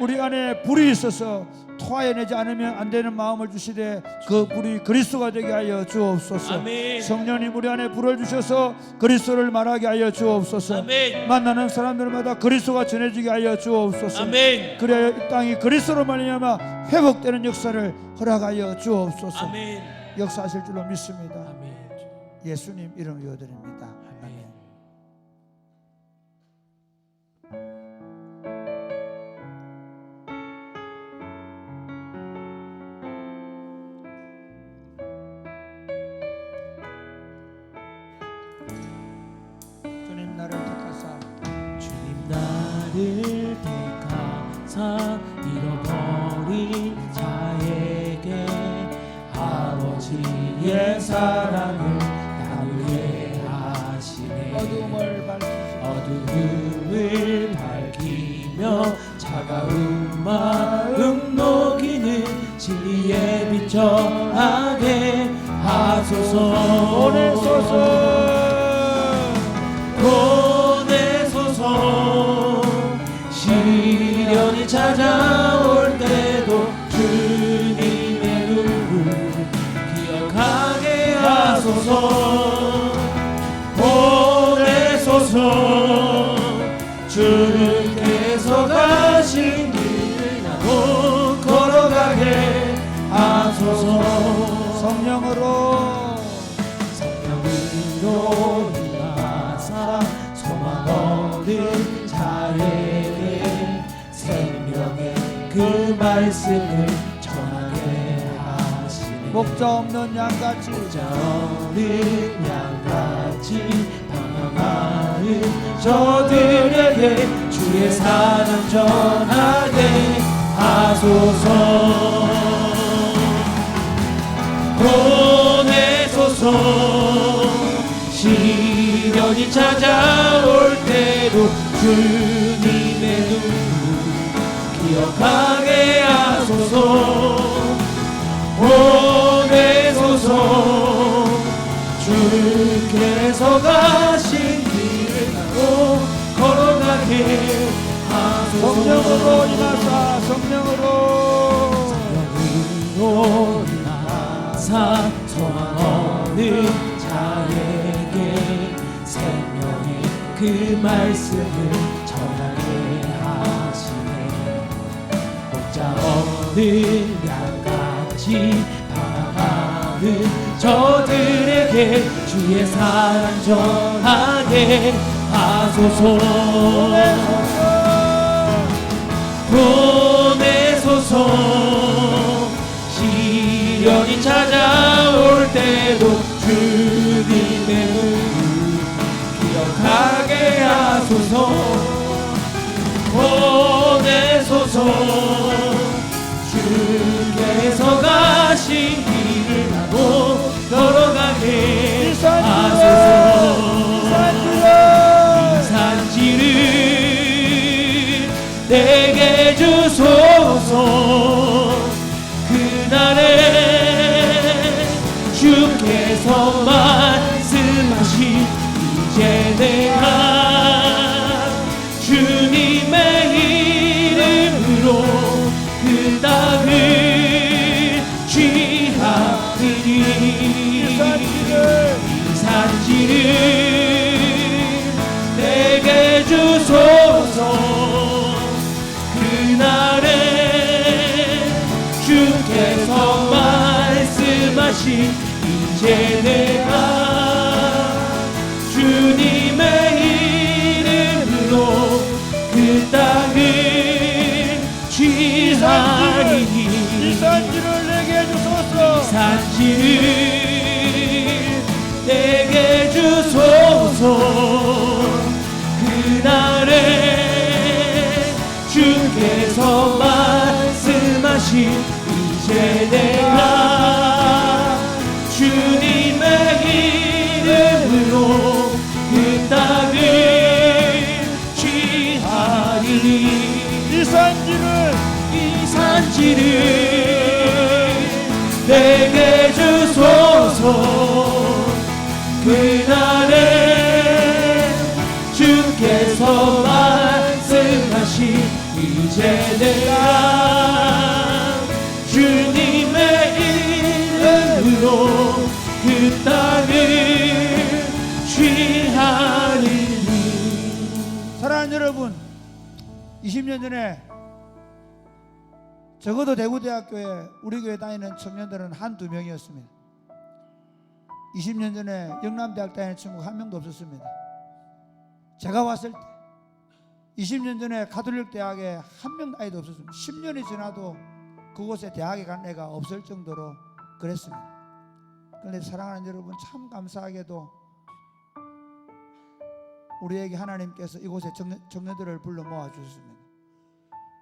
우리 안에 불이 있어서 토해내지 않으면 안 되는 마음을 주시되 그 불이 그리스도가 되게 하여 주옵소서. 성령님 우리 안에 불을 주셔서 그리스도를 말하게 하여 주옵소서. 만나는 사람들마다 그리스도가 전해지게 하여 주옵소서. 그래야 이 땅이 그리스도로 말미암아 회복되는 역사를 허락하여 주옵소서. 역사하실 줄로 믿습니다. 예수님 이름 외워드립니다. 아멘. 주님 나를 택하사 잃어버린 자에게 아버지의 사랑을 나누게 하시네. 어두움을 밝히며 차가운 마음 녹이는 진리의 빛 전하게 하소서. 보내소서. 시련이 찾아올 때도 주님의 눈을 기억하게 하소서. 보내소서. 주께서 가신 길을 나도 걸어가게 하소서. 성령으로 일어나사 소망 얻은 자에게 생명의 그 말씀을 전하게 하시네. 목자 없는 양같이 방황하는 저들에게 주의 사랑 전하게 하소서. 보내소서. 시련이 찾아올 때도 주님의 눈을 기억하게 하소서. 가신 길을 가고 걸어가게 하소서. 성령으로 임하사 성령으로 임하사 소망 없는 자에게 생명의 그 말씀을 전하게 하시네. 목자 없는 양같이 방황하는 저들에게 주의 사랑 전하게 하소서. 보내소서. 시련이 찾아올 때도 주님의 문 기억하게 하소서. 보내소서. 주께서 가신 길을 가고 걸어가게 하소서. 이 산지를 내게 주소서. 그날에 주께서 말씀하신 이제 내가 주님의 이름으로 그 땅을 취하리니 이 산지를 내게 주소서. 그날에 주께서 말씀하신 이제 내가 주님의 이름으로 그 땅을 취하리니 이 산지를 내게 주소서. 산지를 내게 주소서. 그날에 주께서 말씀하신 이제 내가 주님의 이름으로 그 땅을 취하리니 이 산지를 내게 주소서. 그날에 주께서 말씀하신 이제 내가 주님의 이름으로 그 땅을 취하리니. 사랑하는 여러분, 20년 전에 적어도 대구대학교에 우리 교회 다니는 청년들은 한두 명이었습니다. 20년 전에 영남대학 다니는 친구가 한 명도 없었습니다. 제가 왔을 때 20년 전에 가톨릭 대학에 한 명 아이도 없었습니다. 10년이 지나도 그곳에 대학에 간 애가 없을 정도로 그랬습니다. 그런데 사랑하는 여러분, 참 감사하게도 우리에게 하나님께서 이곳에 청년들을 불러 모아 주셨습니다.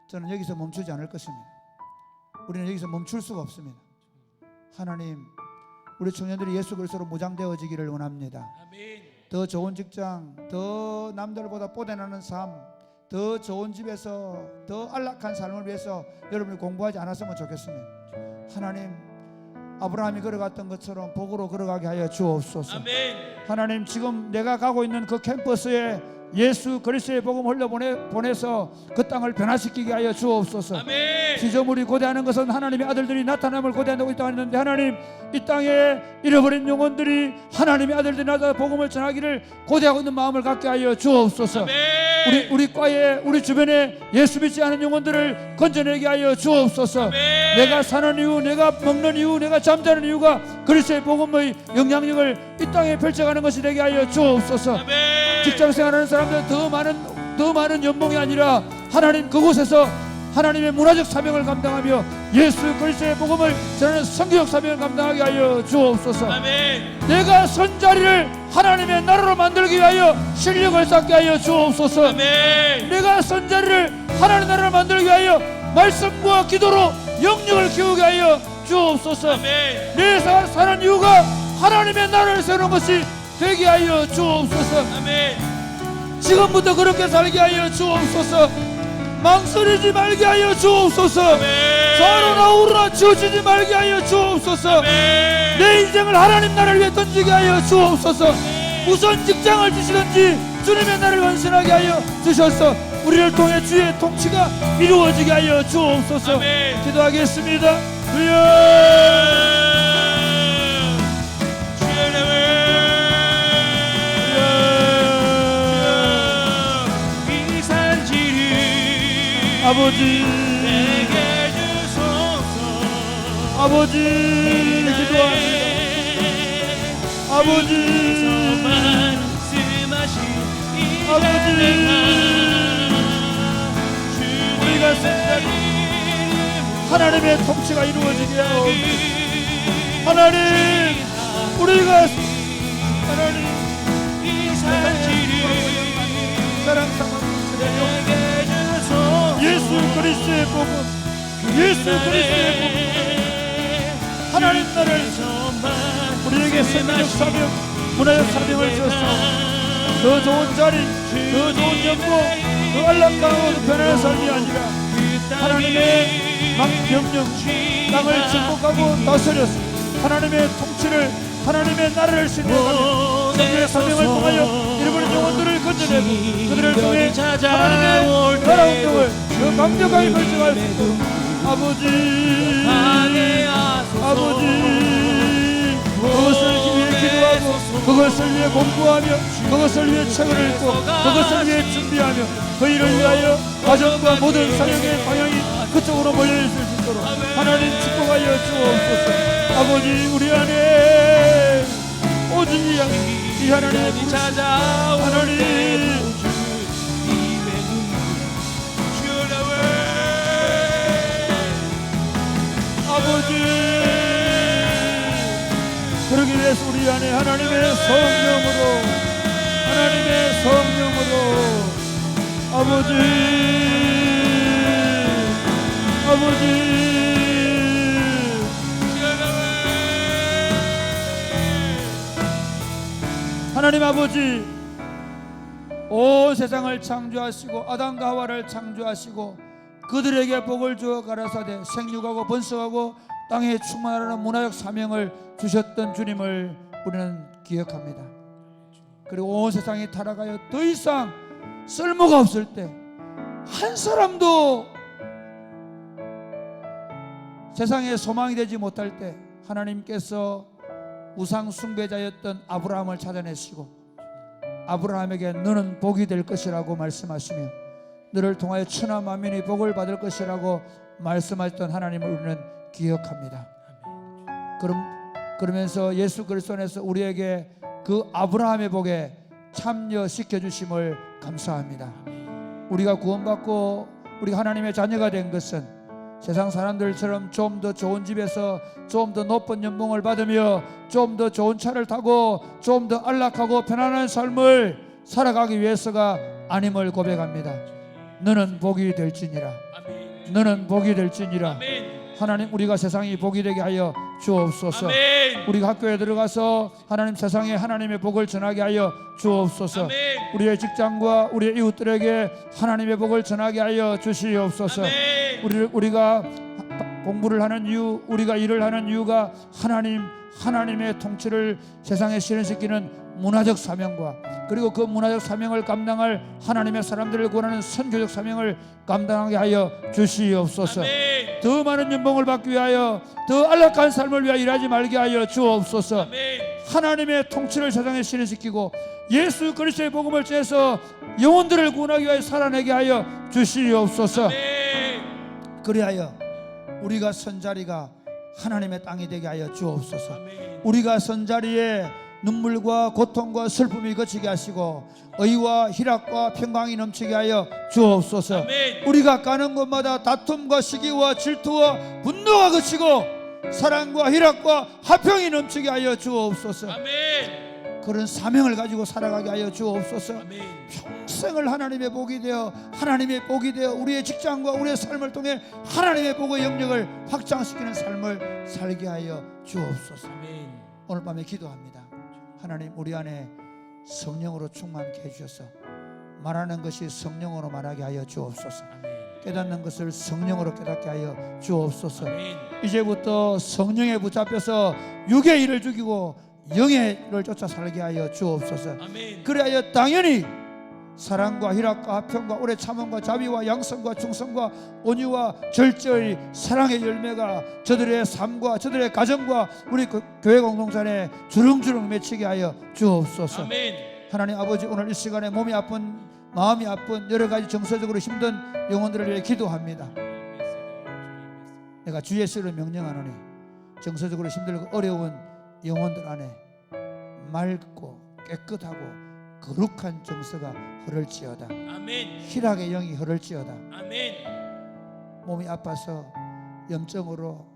저는 여기서 멈추지 않을 것입니다. 우리는 여기서 멈출 수가 없습니다. 하나님, 우리 청년들이 예수 그리스도로 무장되어지기를 원합니다. 더 좋은 직장, 더 남들보다 뽀대나는 삶, 더 좋은 집에서 더 안락한 삶을 위해서 여러분이 공부하지 않았으면 좋겠습니다. 하나님, 아브라함이 걸어갔던 것처럼 복으로 걸어가게 하여 주옵소서. 하나님, 지금 내가 가고 있는 그 캠퍼스에 예수 그리스도의 복음 흘려 보내서 그 땅을 변화시키게 하여 주옵소서. 피조물이 고대하는 것은 하나님의 아들들이 나타남을 고대한다고 이 땅에 있는데, 하나님, 이 땅에 잃어버린 영혼들이 하나님의 아들들이 나타나 복음을 전하기를 고대하고 있는 마음을 갖게 하여 주옵소서. 우리 과에, 우리 주변에 예수 믿지 않은 영혼들을 건져내게 하여 주옵소서. 내가 사는 이유, 내가 먹는 이유, 내가 잠자는 이유가 그리스도의 복음의 영향력을 이 땅에 펼쳐가는 것이 되게 하여 주옵소서. 직장생활하는 사람들 더 많은 연봉이 아니라 하나님, 그곳에서 하나님의 문화적 사명을 감당하며 예수 그리스도의 복음을 전하는 선교적 사명을 감당하게 하여 주옵소서. 내가 선 자리를 하나님의 나라로 만들기 위하여 실력을 쌓게 하여 주옵소서. 내가 선 자리를 하나님의 나라로 만들기 위하여 말씀과 기도로 영역을 키우게 하여 주옵소서. 내가 사는 이유가 하나님의 나라를 세우는 것이 되게 하여 주옵소서. 지금부터 그렇게 살게 하여 주옵소서. 망설이지 말게 하여 주옵소서. 좌로나 우로나 치우치지 말게 하여 주옵소서. 내 인생을 하나님 나라를 위해 던지게 하여 주옵소서. 무슨 직장을 주시든지 주님의 나를 완전하게 하여 주셔서 우리를 통해 주의 통치가 이루어지게 하여 주옵소서. 기도하겠습니다. 주여 아버지, 내게 주소서. 아버지 기도합니다. 아버지, 아버지, 우리가 선자리 하나님의 통치가 이루어지게 하옵소서. 하나님, 우리가 하나님 사랑 상황 예수 그리스도의 복음, 예수 그리스도의 복음, 하나님 나를 우리에게 생명력 사명, 문화적 사명을 주셔서 더 좋은 자리, 더 좋은 영광, 더 안락하고 편안한 삶이 아니라 하나님의 명령, 땅을 축복하고 다스려서 하나님의 통치를, 하나님의 나라를 신뢰하며 성령의 사명을 통하여 잃어버린 영혼들을 건져내고 그들을 통해 하나님의 나라 운동을 더 강력하게 결정할 수 있도록 아버지, 아버지, 그것을 위해 기도하고 그것을 위해 공부하며 그것을 위해 책을 읽고 그것을 위해 준비하며 그 일을 위하여 가정과 모든 사역의 방향이 그쪽으로 몰려있을 수 있도록 하나님 축복하여 주옵소서. 아버지, 우리 안에 오직 이 하나님의 하나님 아버지, 그러기 위해서 우리 안에 하나님의 성령으로 아버지, 아버지, 하나님 아버지, 온 세상을 창조하시고 아담과 하와를 창조하시고 그들에게 복을 주어 가라사대 생육하고 번성하고 땅에 충만하라는 문화적 사명을 주셨던 주님을 우리는 기억합니다. 그리고 온 세상이 타락하여 더 이상 쓸모가 없을 때 한 사람도 세상에 소망이 되지 못할 때 하나님께서 우상 숭배자였던 아브라함을 찾아내시고 아브라함에게 너는 복이 될 것이라고 말씀하시며 너를 통하여 천하 만민이 복을 받을 것이라고 말씀하셨던 하나님을 우리는 기억합니다. 그러면서 예수 그리스도 안에서 우리에게 그 아브라함의 복에 참여시켜 주심을 감사합니다. 우리가 구원받고 우리가 하나님의 자녀가 된 것은 세상 사람들처럼 좀 더 좋은 집에서 좀 더 높은 연봉을 받으며 좀 더 좋은 차를 타고 좀 더 안락하고 편안한 삶을 살아가기 위해서가 아님을 고백합니다. 너는 복이 될지니라. 너는 복이 될지니라. 하나님, 우리가 세상이 복이 되게 하여 주옵소서. 우리가 학교에 들어가서 하나님 세상에 하나님의 복을 전하게 하여 주옵소서. 우리의 직장과 우리의 이웃들에게 하나님의 복을 전하게 하여 주시옵소서. 우리가 공부를 하는 이유, 우리가 일을 하는 이유가 하나님의 통치를 세상에 실현시키는 문화적 사명과 그리고 그 문화적 사명을 감당할 하나님의 사람들을 구원하는 선교적 사명을 감당하게 하여 주시옵소서. 더 많은 연봉을 받기 위하여 더 안락한 삶을 위하여 일하지 말게 하여 주옵소서. 하나님의 통치를 세상에 실현시키고 예수 그리스도의 복음을 전해서 영혼들을 구원하기 위하여 살아내게 하여 주시옵소서. 그리하여 우리가 선 자리가 하나님의 땅이 되게 하여 주옵소서. 우리가 선 자리에 눈물과 고통과 슬픔이 거치게 하시고 의와 희락과 평강이 넘치게 하여 주옵소서. 우리가 가는 곳마다 다툼과 시기와 질투와 분노가 거치고 사랑과 희락과 화평이 넘치게 하여 주옵소서. 그런 사명을 가지고 살아가게 하여 주옵소서. 평생을 하나님의 복이 되어 우리의 직장과 우리의 삶을 통해 하나님의 복의 영역을 확장시키는 삶을 살게 하여 주옵소서. 오늘 밤에 기도합니다. 하나님, 우리 안에 성령으로 충만케 해주셔서 말하는 것이 성령으로 말하게 하여 주옵소서. 깨닫는 것을 성령으로 깨닫게 하여 주옵소서. 이제부터 성령에 붙잡혀서 육의 일을 죽이고 영예를 쫓아 살게 하여 주옵소서. 아멘. 그리하여 당연히 사랑과 희락과 화평과 오래 참음과 자비와 양성과 충성과 온유와 절제의 사랑의 열매가 저들의 삶과 저들의 가정과 우리 교회 공동체 주렁주렁 맺히게 하여 주옵소서. 아멘. 하나님 아버지, 오늘 이 시간에 몸이 아픈 마음이 아픈 여러 가지 정서적으로 힘든 영혼들을 위해 기도합니다. 내가 주 예수를 명령하노니 정서적으로 힘들고 어려운 영혼들 안에 맑고 깨끗하고 거룩한 정서가 흐를지어다. 아멘. 희락의 영이 흐를지어다. 아멘. 몸이 아파서 염증으로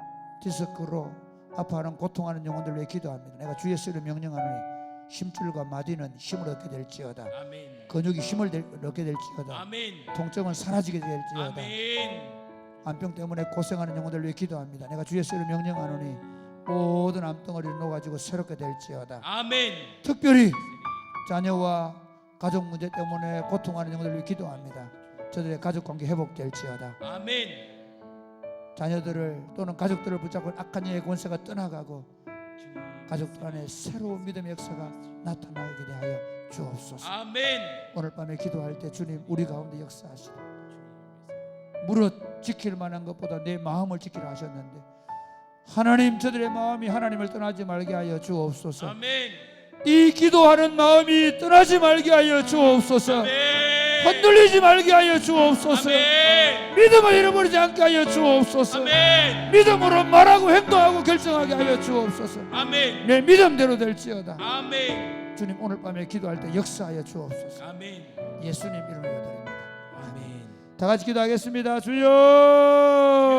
디스크로 아파하는 고통하는 영혼들을 위해 기도합니다. 내가 주 예수를 명령하노니 힘줄과 마디는 힘을 얻게 될지어다. 아멘. 근육이 힘을 얻게 될지어다. 아멘. 통증은 사라지게 될지어다. 아멘. 암병 때문에 고생하는 영혼들을 위해 기도합니다. 내가 주 예수를 명령하노니 모든 암덩어리를 놓아가지고 새롭게 될지어다. 아멘. 특별히 자녀와 가족 문제 때문에 고통하는 영혼들을 위해 기도합니다. 저들의 가족관계 회복될지어다. 아멘. 자녀들을 또는 가족들을 붙잡고 악한 영의 권세가 떠나가고 가족들 안에 새로운 믿음의 역사가 나타나게 하여 주옵소서. 아멘. 오늘 밤에 기도할 때 주님 우리 가운데 역사하시라. 무릇 지킬 만한 것보다 내 마음을 지키라 하셨는데 하나님, 저들의 마음이 하나님을 떠나지 말게 하여 주옵소서. 아멘. 이 기도하는 마음이 떠나지 말게 하여 주옵소서. 아멘. 흔들리지 말게 하여 주옵소서. 아멘. 믿음을 잃어버리지 않게 하여 주옵소서. 아멘. 믿음으로 말하고 행동하고 결정하게 하여 주옵소서. 아멘. 내 믿음대로 될지어다. 아멘. 주님, 오늘 밤에 기도할 때 역사하여 주옵소서. 아멘. 예수님 이름으로 드립니다. 아멘. 다 같이 기도하겠습니다. 주여.